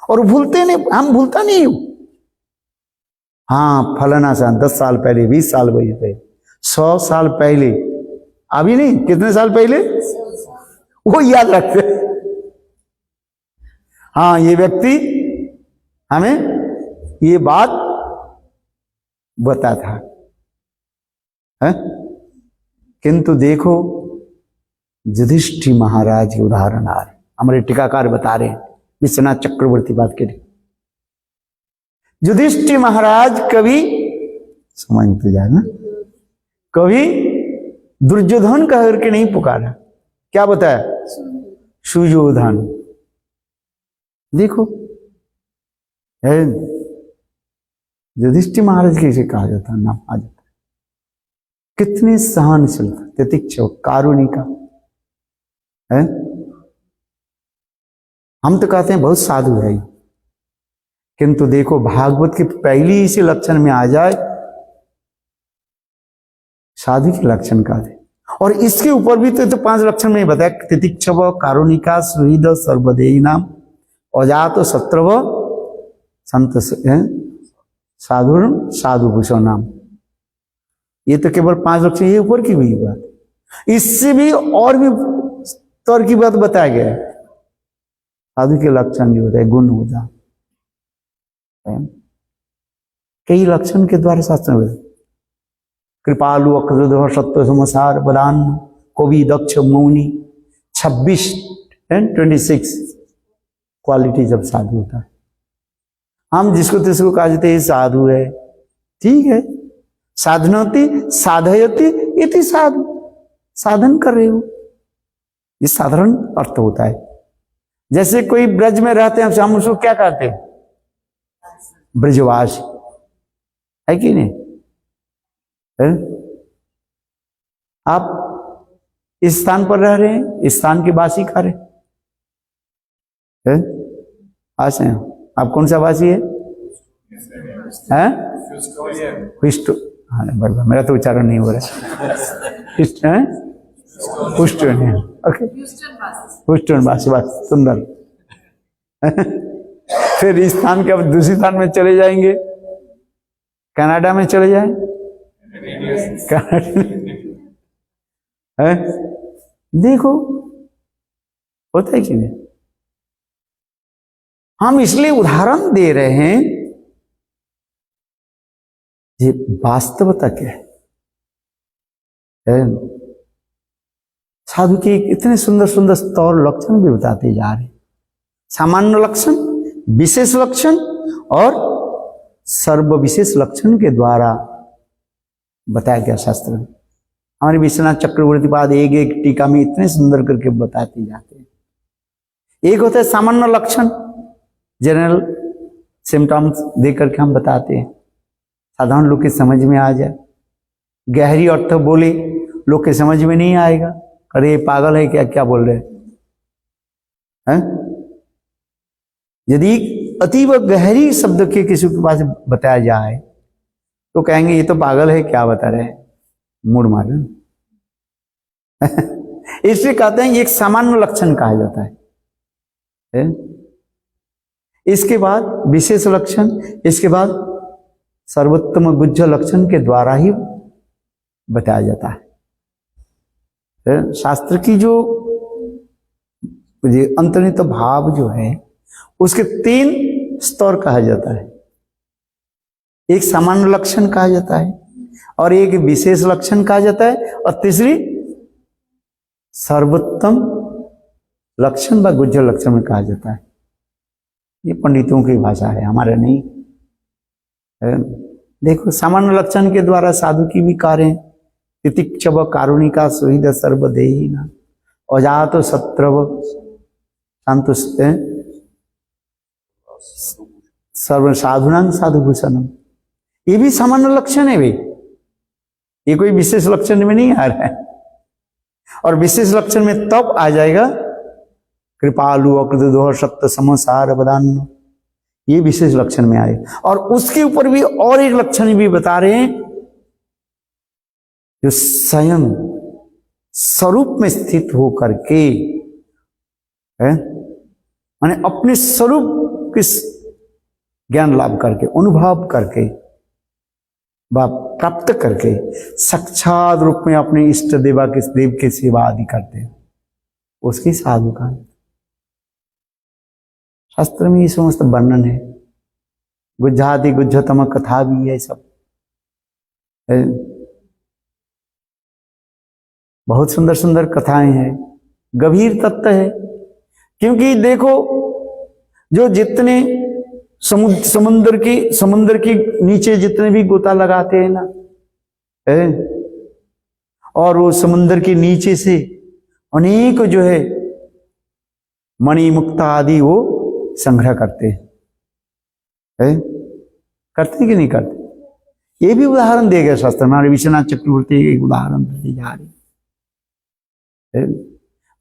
और भूलते नहीं, हम भूलता नहीं हूं। हाँ फलाना साल 10 साल पहले, 20 साल पहले, 100 साल पहले, अभी नहीं, कितने साल पहले वो याद रखते। हाँ ये व्यक्ति हमें ये बात बता था है? किंतु देखो युधिष्ठिर महाराज के उदाहरण आ रहे, हमारे टीकाकार बता रहे हैं विश्वनाथ चक्रवर्ती बात के लिए। युधिष्ठिर महाराज कभी समझ तो जाए ना, कभी दुर्योधन कह करके नहीं पुकारा। क्या बताया? सुयोधन। देखो युधिष्ठिर महाराज कैसे कहा जाता है, नाम आ जाता है। कितनी सहनशीलता, तितिक्षव कारुणिका है। हम तो कहते हैं बहुत साधु है, किंतु देखो भागवत की पहली इसी लक्षण में आ जाए साधु के लक्षण का दे। और इसके ऊपर भी तो 5 लक्षण में बताया, तितिक्षव कारुणिका सुहृद सर्वदेहिनाम अजात शत्रव संत साधु साधु भूषणाम। ये तो केवल 5 लक्षण, ये ऊपर की हुई बात। इससे भी और भी स्तर की बात बताया गया है। साधु के लक्षण जो होता है, गुण होता है, कई लक्षण के द्वारा शास्त्र में कृपालु अक्रोध सत्व समासार बदान कवि दक्ष मौनी 26 and 26 क्वालिटी जब साधु होता है। हम जिसको तिसको कहा जाते ये साधु है, ठीक है, साधनोति साधयति इति साधु, साधन कर रहे हो, ये साधारण अर्थ होता है। जैसे कोई ब्रज में रहते हैं, हम उसको क्या कहते हैं? ब्रजवासी, है कि नहीं? है? आप इस स्थान पर रह रहे हैं, इस स्थान के वासी कह रहे हैं, आसे हैं। आप कौन सा वासी है? मेरा तो उच्चारण नहीं हो रहा है। ओके, ह्यूस्टन वासी, बात सुंदर। फिर इस स्थान के अब दूसरी स्थान में चले जाएंगे, कनाडा में चले जाएं, है? देखो होता है कि नहीं? हम इसलिए उदाहरण दे रहे हैं, ये वास्तवता क्या है? साधु के इतने सुंदर सुंदर स्तर लक्षण भी बताते जा रहे हैं। सामान्य लक्षण, विशेष लक्षण और सर्व विशेष लक्षण के द्वारा बताया गया शास्त्र में। हमारे विश्वनाथ चक्रवर्ती पाद एक एक टीका में इतने सुंदर करके बताते जाते हैं। एक होता है सामान्य लक्षण, जनरल सिम्टम्स दे करके हम बताते हैं, साधारण लोग के समझ में आ जाए। गहरी अर्थ बोले लोग के समझ में नहीं आएगा, अरे पागल है क्या, क्या बोल रहे हैं? यदि अतीव गहरी शब्द के किसी के पास बताया जाए तो कहेंगे ये तो पागल है, क्या बता रहे हैं, मूड मार। इसलिए कहते हैं ये एक सामान्य लक्षण कहा जाता है। इसके बाद विशेष लक्षण, इसके बाद सर्वोत्तम गुज्ज लक्षण के द्वारा ही बताया जाता है। शास्त्र की जो अंतर्निहित भाव जो है उसके 3 स्तर कहा जाता है। एक सामान्य लक्षण कहा जाता है, और एक विशेष लक्षण कहा जाता है, और तीसरी सर्वोत्तम लक्षण व गुज्ज लक्षण में कहा जाता है। ये पंडितों की भाषा है, हमारा नहीं। देखो सामान्य लक्षण के द्वारा साधु की भी कार्य, तितिक्षव कारुणिका सुहृद सर्वदेही न अजात शत्रव शांत सर्व साधुनां साधुभूषणम, ये भी सामान्य लक्षण है भाई, ये कोई विशेष लक्षण में नहीं आ रहा है। और विशेष लक्षण में तब आ जाएगा कृपालु अकृतदोह सत्य समसार बदान, ये विशेष लक्षण में आए। और उसके ऊपर भी और एक लक्षण भी बता रहे हैं, जो स्वयं स्वरूप में स्थित हो करके है, माने अपने स्वरूप के ज्ञान लाभ करके, अनुभव करके व प्राप्त करके साक्षात रूप में अपने इष्ट देव के सेवा आदि करते हैं, उसकी साधु का शास्त्र में ये समस्त वर्णन है। गुज्जाति गुज्जतम कथा भी है, सब है। बहुत सुंदर सुंदर कथाएं हैं, गंभीर तत्व है। क्योंकि देखो जो जितने समुद्र की नीचे जितने भी गोता लगाते हैं ना, है, और वो समुद्र के नीचे से अनेक जो है मणि मुक्ता आदि वो संग्रह करते हैं, है? करते कि नहीं करते? ये भी उदाहरण दे गया शास्त्र। हमारे विश्वनाथ चक्रवर्ती एक उदाहरण देते जा रहे,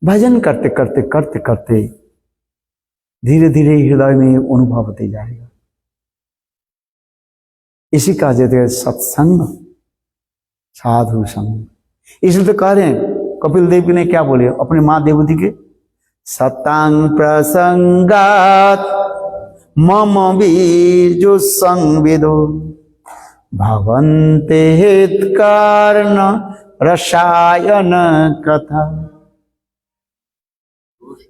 भजन करते करते करते करते धीरे धीरे हृदय में अनुभव होते जाएगा। इसी का कहते हैं सत्संग साधु संग। इसलिए तो कह रहे हैं, कपिल देव ने क्या बोले अपने माँ देवती के, सतांग प्रसंगात मम बीजो संविदो भवन्ते हित कारण रसायन कथा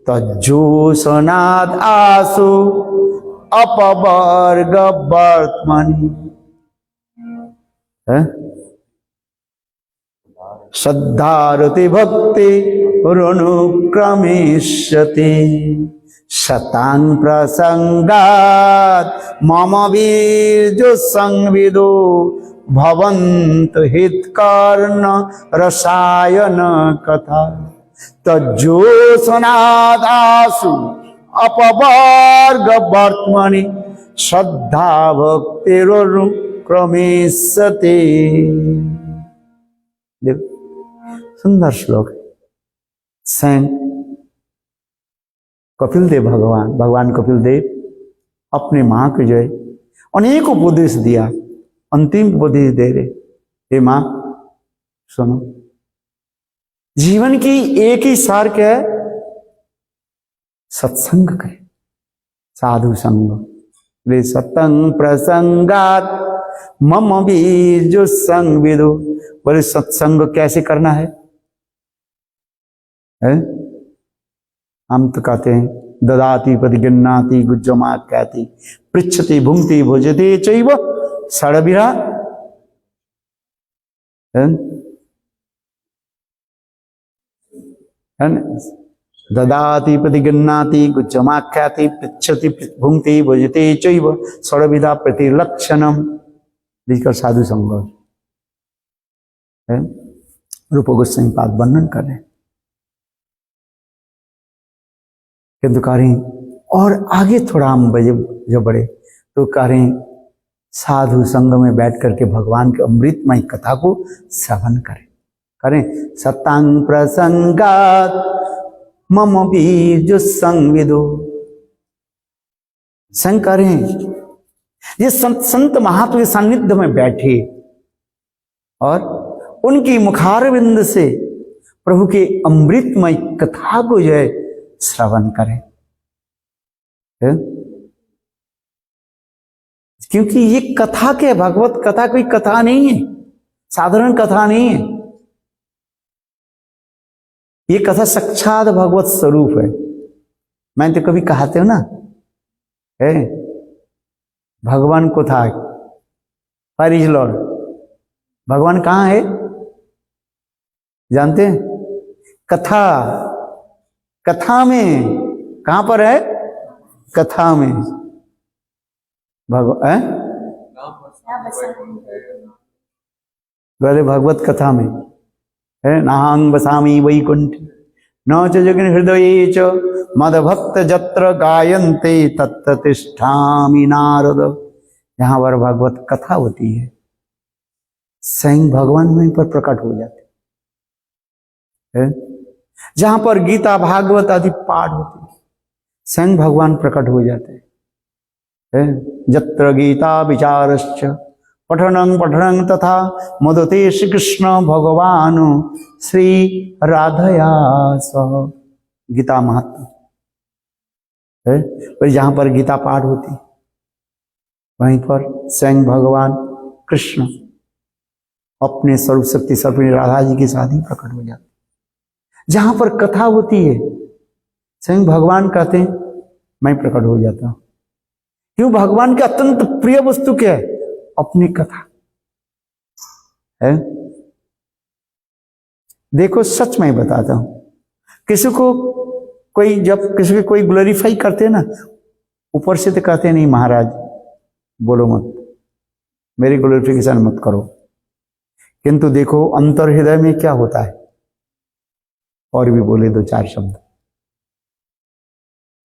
तज्जोषनाद आसु अपवर्ग वर्तमनि श्रद्धारति भक्ति अनुक्रमिष्यति शतांग प्रसंगात मम वीर्यो संविदो भवंत हितकर्ण रसायन कथा तज्जोसनादासु अपवर्ग वर्त्मनि श्रद्धा भक्तिरुक्रमेशते। देखो सुंदर श्लोक है। सेंट कपिल देव भगवान कपिल देव अपने मां को जो है अनेक उपदेश दिया, अंतिम उपदेश दे रहे, हे मां सुनो, जीवन की एक ही सार क्या है? सत्संग करे, साधु संग। वे सतंग प्रसंगात मम बीजो संविदो। बोले सत्संग कैसे करना है? हम तो कहते हैं ददाति प्रतिगन्नाति गुज्जमाख्याति पृच्छति भुंक्ति भुजते चैव षड्भिरा। ददाति प्रतिगन्नाति गुज्जमाख्याति पृच्छति भुंक्ति भुजते चैव षड्भिरा प्रतिलक्षणम। लिखकर साधु संग रूप गोस्वामी पाद वर्णन कर रहे। किंतु कह रहे और आगे थोड़ा हम जो बढ़े तो कह रहे साधु संग में बैठ करके भगवान के अमृतमय कथा को श्रवण करें सतांग प्रसंगात मम बीजो संविदो। संग करें ये संत महात्मा के सानिध्य में बैठे और उनकी मुखारविंद से प्रभु के अमृतमय कथा को जो है श्रवण करें। क्योंकि ये कथा के भगवत कथा कोई कथा नहीं है, साधारण कथा नहीं है। ये कथा साक्षात भगवत स्वरूप है। मैंने तो कभी कहते हो ना है भगवान को था पर इज लॉर्ड। भगवान कहाँ है जानते हैं? कथा में। कहां पर है? कथा में भगवान भगवत कथा में है। नाहं वसामि वैकुंठ न च जगन हृदये च मद भक्त जत्र गायन्ते तत्र तिष्ठामि नारद। यहाँ पर भगवत कथा होती है, स्वयं भगवान वहीं पर प्रकट हो जाते हैं। जहां पर गीता भागवत आदि पाठ होती है स्वयं भगवान प्रकट हो जाते हैं। जत्र गीता विचारश्च पठनं तथा मदते श्री कृष्ण भगवान श्री राधया सह। गीता महात्मा है। पर जहां पर गीता पाठ होती वहीं पर स्वयं भगवान कृष्ण अपने स्वरूप शक्ति स्वरूप राधा जी के साथ ही प्रकट हो जाते। जहां पर कथा होती है स्वयं भगवान कहते हैं मैं प्रकट हो जाता हूं। क्यों? भगवान के अत्यंत प्रिय वस्तु क्या है? अपनी कथा है। देखो सच मैं बताता हूं, किसी को कोई जब किसी को कोई ग्लोरीफाई करते हैं ना, ऊपर से तो कहते नहीं महाराज बोलो मत, मेरी ग्लोरिफिकेशन मत करो। किंतु देखो अंतर हृदय में क्या होता है, और भी बोले दो चार शब्द,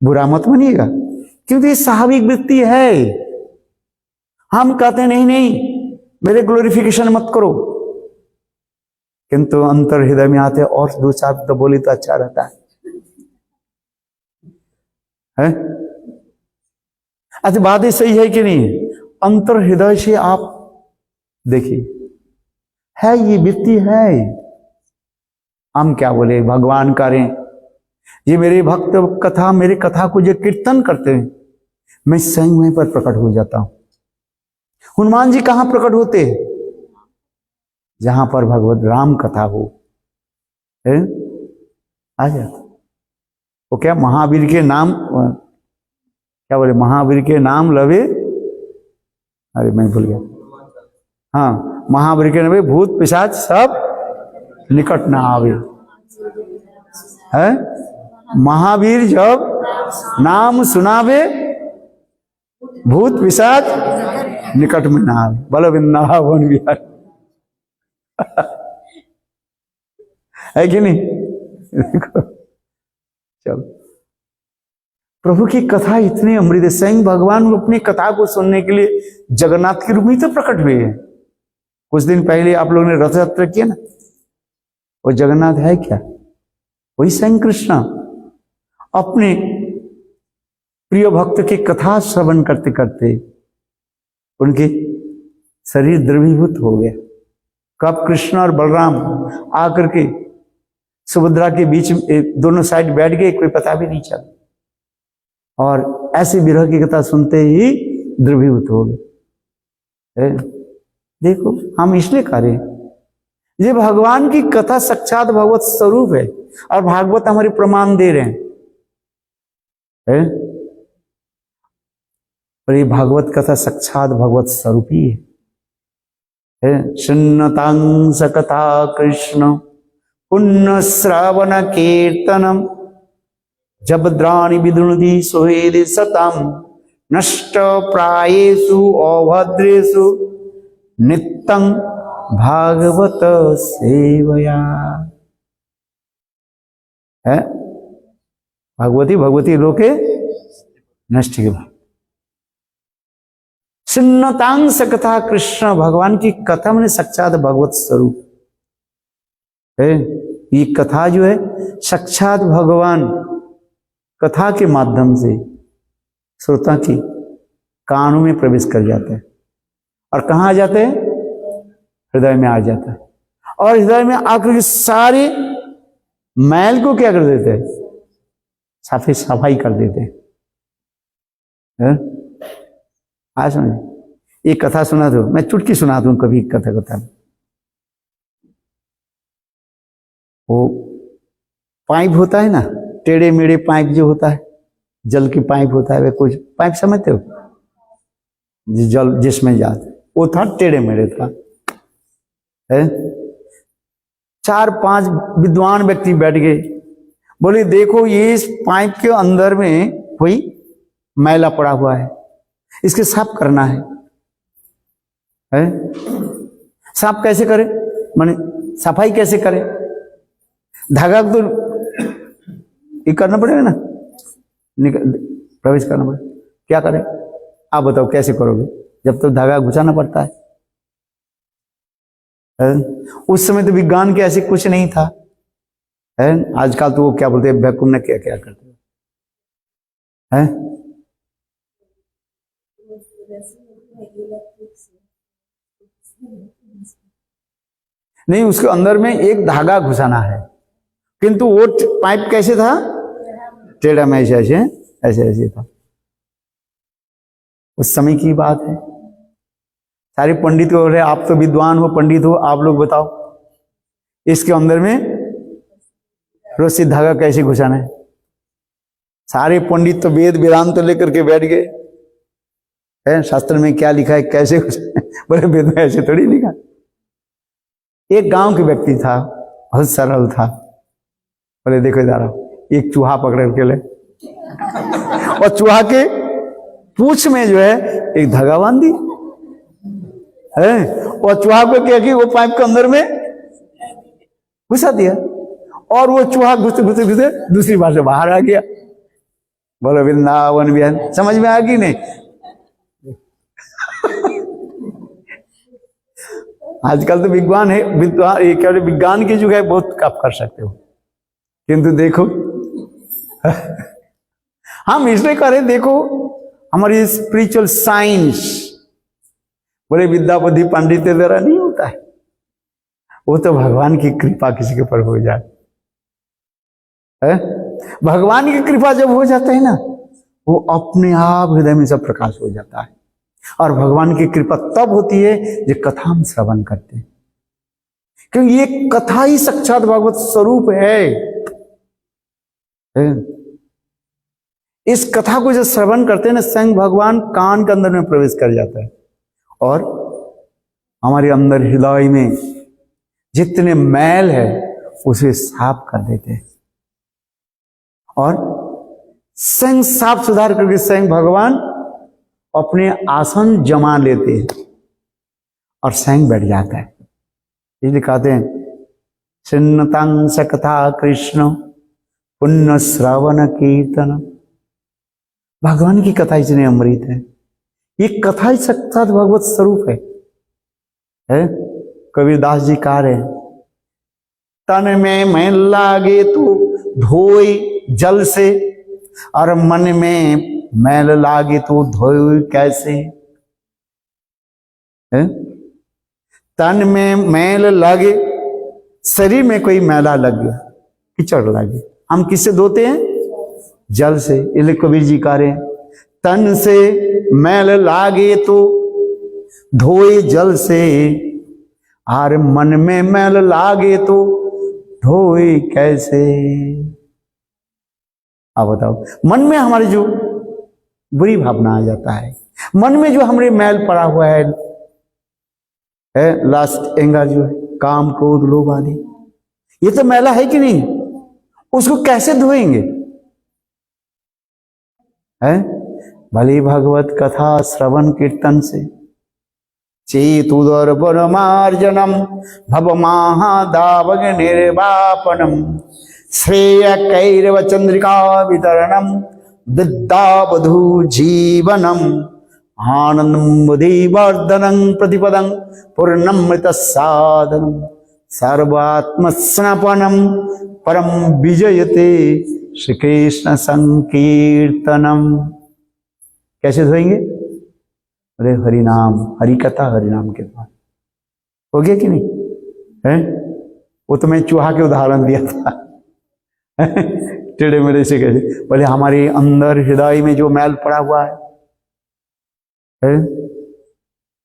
बुरा मत मानिएगा क्योंकि स्वाभाविक वृत्ति है। हम कहते नहीं नहीं मेरे ग्लोरिफिकेशन मत करो, किंतु अंतर हृदय में आते और दो चार तो बोले तो अच्छा रहता है? अच्छा बात ही सही है कि नहीं? अंतर हृदय से आप देखिए है ये वृत्ति है। हम क्या बोले भगवान करें ये मेरे भक्त कथा मेरे कथा को जो कीर्तन करते हैं मैं स्वयं वहीं पर प्रकट हो जाता हूं। हनुमान जी कहां प्रकट होते? जहां पर भगवत राम कथा हो आ जाता। वो क्या महावीर के नाम क्या बोले, महावीर के नाम लवे, अरे मैं भूल गया। हाँ महावीर के नाम भूत पिशाच सब निकट ना आवे है। महावीर जब नाम सुनावे भूत पिशाच निकट में ना आवे। बोलो वृंदावन बिहार। है कि नहीं? देखो, चलो, प्रभु की कथा इतनी अमृत है। स्वयं भगवान अपनी कथा को सुनने के लिए जगन्नाथ के रूप में तो प्रकट हुए हैं। कुछ दिन पहले आप लोगों ने रथ यात्रा किया ना, वो जगन्नाथ है क्या? वही स्वयं कृष्ण अपने प्रिय भक्त की कथा श्रवण करते करते उनके शरीर द्रवीभूत हो गया। कब कृष्ण और बलराम आकर के सुभद्रा के बीच दोनों साइड बैठ गए, कोई पता भी नहीं चला, और ऐसे विरह की कथा सुनते ही द्रवीभूत हो गए। देखो, हम इसलिए कर रहे हैं, ये भगवान की कथा साक्षात भगवत स्वरूप है, और भागवत हमारे प्रमाण दे रहे हैं। और ये भागवत कथा साक्षात भगवत स्वरूप ही है। शृण्वतांस कथा कृष्ण पुण्य श्रवण कीर्तनम जबद्राणि विदुनति सुहेदि सतम नष्ट प्रायेषु अभद्रेषु नित्यं भागवत सेवया। है भगवती लोके नष्ट के भाग। सुन्नतांश कथा कृष्ण, भगवान की कथा में साक्षात भगवत स्वरूप है। ये कथा जो है साक्षात भगवान कथा के माध्यम से श्रोता की कानों में प्रवेश कर जाता है, और कहाँ आ जाते हैं? हृदय में आ जाता है, और हृदय में आकर के सारे मैल को क्या कर देते हैं? सफाई कर देते हैं। आज समझे, एक कथा सुना दो, मैं चुटकी सुना दूं कभी कथा। वो पाइप होता है ना, टेढ़े मेढ़े पाइप जो होता है, जल की पाइप होता है, वे कुछ पाइप समझते हो, जल जिसमें जाते, वो था टेढ़े मेढ़े था। है 4-5 विद्वान व्यक्ति बैठ गए, बोले देखो ये इस पाइप के अंदर में कोई मैला पड़ा हुआ है, इसके साफ करना है। साफ कैसे करें? माने सफाई कैसे करें? धागा तो ये करना पड़ेगा ना, प्रवेश करना पड़ेगा। क्या करें आप बताओ, कैसे करोगे? जब तो धागा घुसाना पड़ता है। उस समय तो विज्ञान के ऐसे कुछ नहीं था। आजकल तो वो क्या बोलते हैं, वैक्यूम ने क्या क्या करते हैं। नहीं, उसके अंदर में एक धागा घुसाना है, किंतु वो पाइप कैसे था? टेढ़ा में ऐसे था। उस समय की बात है। सारे पंडित को रहे, आप तो विद्वान हो, पंडित हो, आप लोग बताओ इसके अंदर में रस्सी धागा कैसे घुसाना है? सारे पंडित तो वेद वेदांत तो लेकर के बैठ गए, है शास्त्र में क्या लिखा है, कैसे घुसाना है? बोले वेद में ऐसे थोड़ी लिखा। एक गांव के व्यक्ति था, बहुत सरल था। बोले देखो इधर आओ, एक चूहा पकड़ के ले, और चूहा के पूंछ में जो है एक धागा बांध दी, और चूहा को क्या कि वो पाइप के अंदर में घुसा दिया, और वो चूहा घुसते घुसते घुसते दूसरी बार से बाहर आ गया। बोलो वृंदावन बिहार। समझ में आ गई नहीं? आजकल तो विज्ञान है, विज्ञान की युग है, बहुत आप कर सकते हो, किंतु देखो हम इसलिए करें, देखो हमारी स्पिरिचुअल साइंस, बोले विद्या बुद्धि पंडित द्वारा नहीं होता है, वो तो भगवान की कृपा किसी के ऊपर हो जाए। भगवान की कृपा जब हो जाता है ना, वो अपने आप हृदय में सब प्रकाश हो जाता है। और भगवान की कृपा तब होती है जब कथा हम श्रवण करते हैं, क्योंकि ये कथा ही साक्षात भगवत स्वरूप है। इस कथा को जब श्रवण करते हैं ना, स्वयं भगवान कान के अंदर में प्रवेश कर जाता है, और हमारे अंदर हृदय में जितने मैल है उसे साफ कर देते हैं, और स्वयं साफ सुधार करके स्वयं भगवान अपने आसन जमा लेते हैं और स्वयं बैठ जाता है। इसलिए कहते हैं चिन्नतं स कथा कृष्ण पुण्य श्रवण कीर्तन। भगवान की कथा इतनी अमृत है, ये कथा ही साक्षात भगवत स्वरूप है? कबीरदास जी कह रहे हैं, तन में मैल लागे तो धोए जल से, और मन में मैल लागे तो धोए कैसे? है? तन में मैल लगे, शरीर में कोई मैला लग गया, कीचड़ लगे, हम किससे धोते हैं? जल से। इसलिए कबीर जी कह रहे हैं, तन से मैल लागे तो धोए जल से, और मन में मैल लागे तो धोए कैसे? अब बताओ, मन में हमारे जो बुरी भावना आ जाता है, मन में जो हमारे मैल पड़ा हुआ है लास्ट एंगर जो है, काम क्रोध लोभ आदि, ये तो मैला है कि नहीं? उसको कैसे धोएंगे? है भली भगवत कथा श्रवण कीर्तन से, चेतुदर्पण मार्जनम भव महादावग निर्वापनम, श्रेय कैरव चंद्रिका वितरणम विद्यावधू जीवनम, आनंदमुदीवर्धनं प्रतिपदं पूर्णमृत साधनम, सर्वात्मस्नपनम परम विजयते श्री कृष्ण संकीर्तनम। कैसे धोएंगे? अरे हरि नाम, हरि कथा, हरि नाम के द्वारा। हो गया कि नहीं? है वो तो मैं चूहा के उदाहरण दिया था टेढ़े मेढ़े से कैसे, बोले हमारे अंदर हृदय में जो मैल पड़ा हुआ है?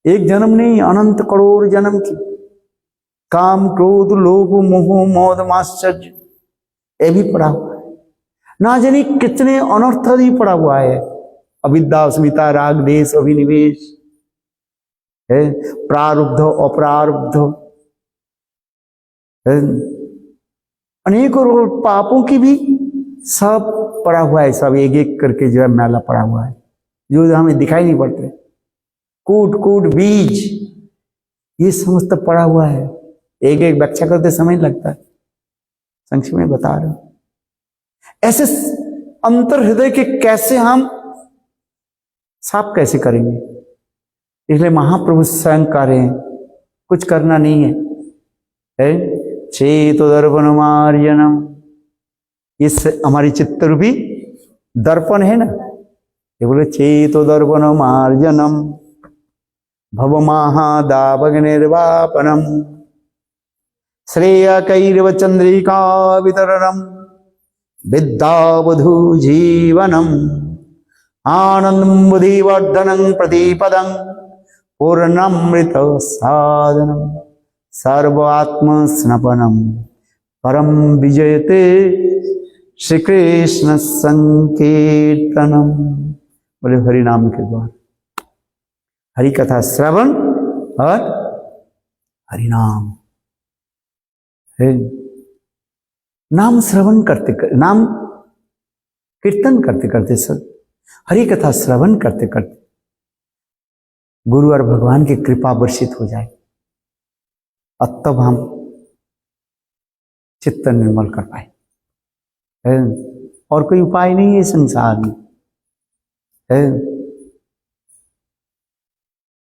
एक जन्म नहीं, अनंत करोड़ जन्म की काम क्रोध लोभ मोह मौद माश्चर्य, ये भी पड़ा हुआ है। ना जाने कितने अनर्थ ही पड़ा हुआ है, अविद्या अस्मिता राग देश अभिनिवेश है, प्रारब्ध अप्रारब्ध है, अनेकों पापों की भी सब पड़ा हुआ है, सब एक एक करके जो है मैला पड़ा हुआ है, जो हमें दिखाई नहीं पड़ते। कूट कूट बीज ये समस्त पड़ा हुआ है, एक एक व्याख्या करते समय लगता है, संक्षेप में बता रहा हूं। ऐसे अंतर हृदय के कैसे हम साफ कैसे करेंगे? इसलिए महाप्रभु स्वयं कह रहे हैं, कुछ करना नहीं है, चेतो दर्पण मार्जनम, इस हमारी चित्त रूपी दर्पण है ना, ये बोले चेतो दर्पण मार्जनम भव महादावग निर्वापनम, श्रेय कैरव चंद्रिका वितरणम विद्यावधू जीवनम, आनंदमुदीवर्धनं प्रतिपदं पूर्णमृत साधनम, सर्वात्मस्नपनम परम विजयते श्री कृष्ण संकीर्तनम। बोले हरि नाम के द्वारा, हरि कथा श्रवण और हरि नाम है। नाम श्रवण करते करते, नाम कीर्तन करते करते, सब हरि कथा श्रवण करते करते गुरु और भगवान की कृपा वर्षित हो जाए, और तब हम चित्त निर्मल कर पाए। और कोई उपाय नहीं है संसार में,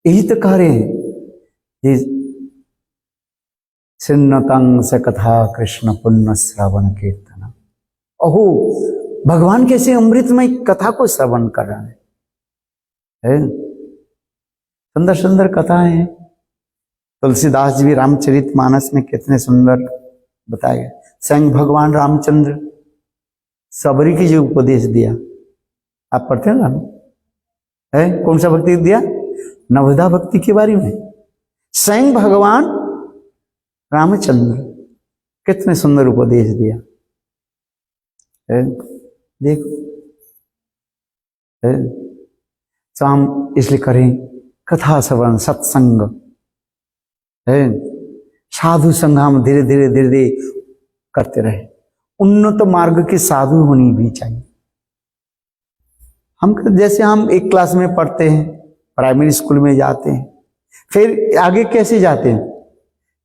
यही तो कह रहे हैं, सिन्नतं स कथा कृष्ण पुण्य श्रवण कीर्तन। अहो भगवान कैसे अमृतमय कथा को श्रवण कर रहा है। सुंदर सुंदर कथाएं हैं। तुलसीदास जी भी रामचरितमानस में कितने सुंदर बताए गए। स्वयं भगवान रामचंद्र सबरी की जो उपदेश दिया, आप पढ़ते हैं ना, है कौन सा भक्ति दिया? नवधा भक्ति के बारे में। स्वयं भगवान रामचंद्र कितने सुंदर उपदेश दिया है, देखो है। तो हम इसलिए करें कथा श्रवण सत्संग है, साधु संग हम धीरे धीरे धीरे धीरे करते रहे। उन्नत मार्ग के साधु होनी भी चाहिए हम जैसे हम एक क्लास में पढ़ते हैं, प्राइमरी स्कूल में जाते हैं, फिर आगे कैसे जाते हैं,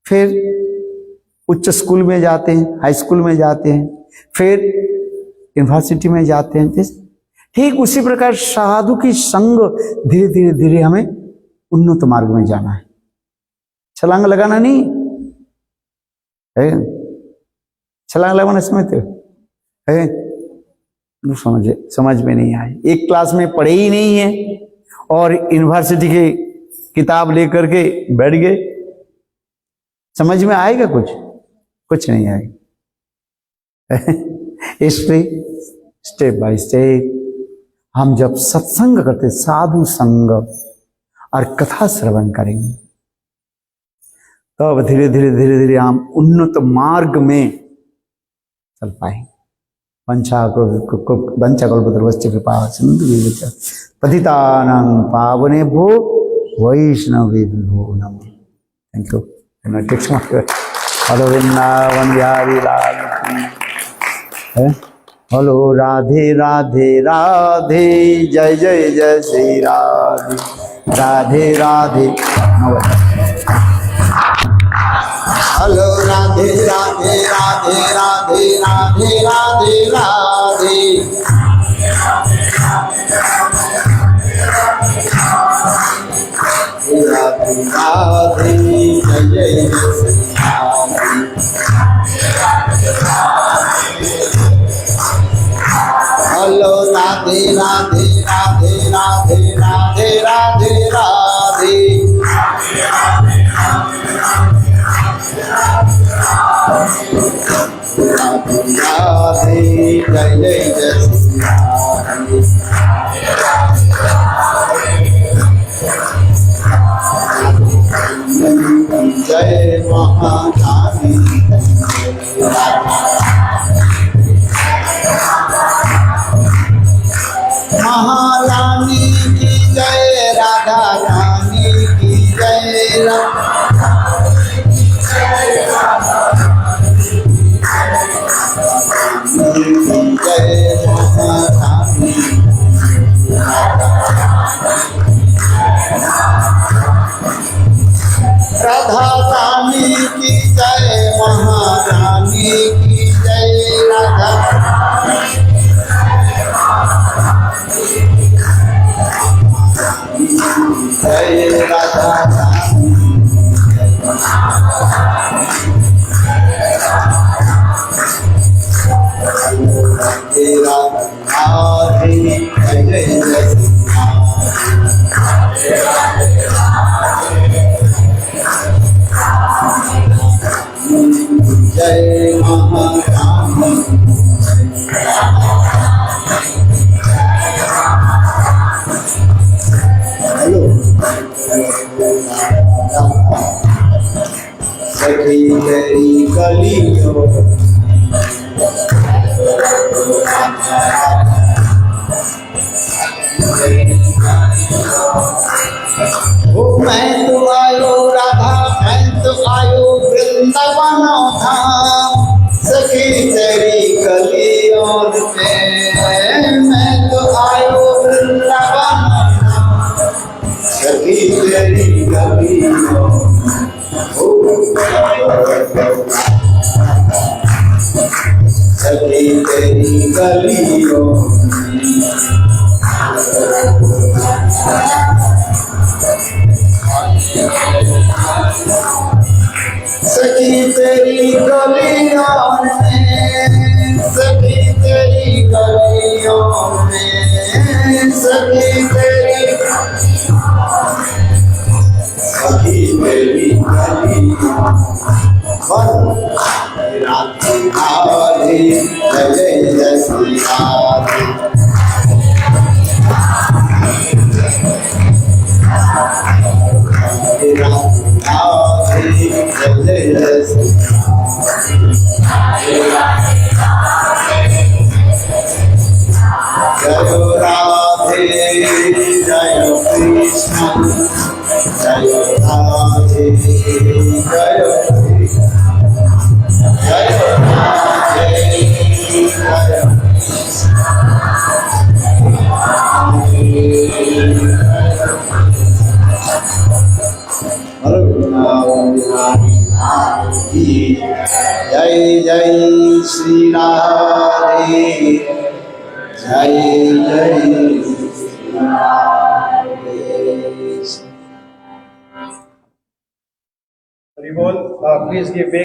फिर उच्च स्कूल में जाते हैं, हाई स्कूल में जाते हैं, फिर यूनिवर्सिटी में जाते हैं। ठीक उसी प्रकार साधु की संग धीरे धीरे धीरे हमें उन्नत मार्ग में जाना है। छलांग लगाना नहीं है, छलांग लगाना समझते हो है, समझ में नहीं आए, एक क्लास में पढ़े ही नहीं है और यूनिवर्सिटी की किताब लेकर के बैठ गए, समझ में आएगा कुछ नहीं आएगा। इसलिए स्टेप बाय स्टेप हम जब सत्संग करते, साधु संग और कथा श्रवण करेंगे, तब धीरे धीरे धीरे धीरे हम उन्नत मार्ग में चल पाएंगे। पंचाकल्पतरुश्च कृपा सिंधु पतितानां पावनेभ्यो वैष्णवेभ्यो नमः। Thank you. Hello Vrindavan Bihari Lal की। हेलो राधे राधे राधे, जय जय जय श्री राधे राधे राधे। हेलो राधे राधे राधे राधे राधे राधे राधे, राधे राधे जय जय श्री राधे। हेलो राधे राधे राधे राधे राधे राधे राधे, राधे जय जय जय श्री राधे। जय महाकाली महारानी की जय, राधा रानी की जय, जय महारानी राधा रानी की जय, महारानी की जय, राधा जय राधा रानी तेरा राधे जय जय जय जय महारानी। हेलो सखी तेरी गलियों मैं तो आयो राधा, मैं तो आयो वृंदावन धाम, सखी तेरी गलियों में मैं तो आयो वृंदावन, सखी तेरी गलियों सखी तेरी गलियों सखी तेरी गलियों में, सखी तेरी गलियों में, सखी तेरी सखी तेरी गलियों राधे राधे जय जय जय श्री राधे। राधे जय जय जय श्री जय राधे जय कृष्ण जय राधे जय जय राधे जय जय जय श्री राधे जय जय Shri Radhe. Haribo, please give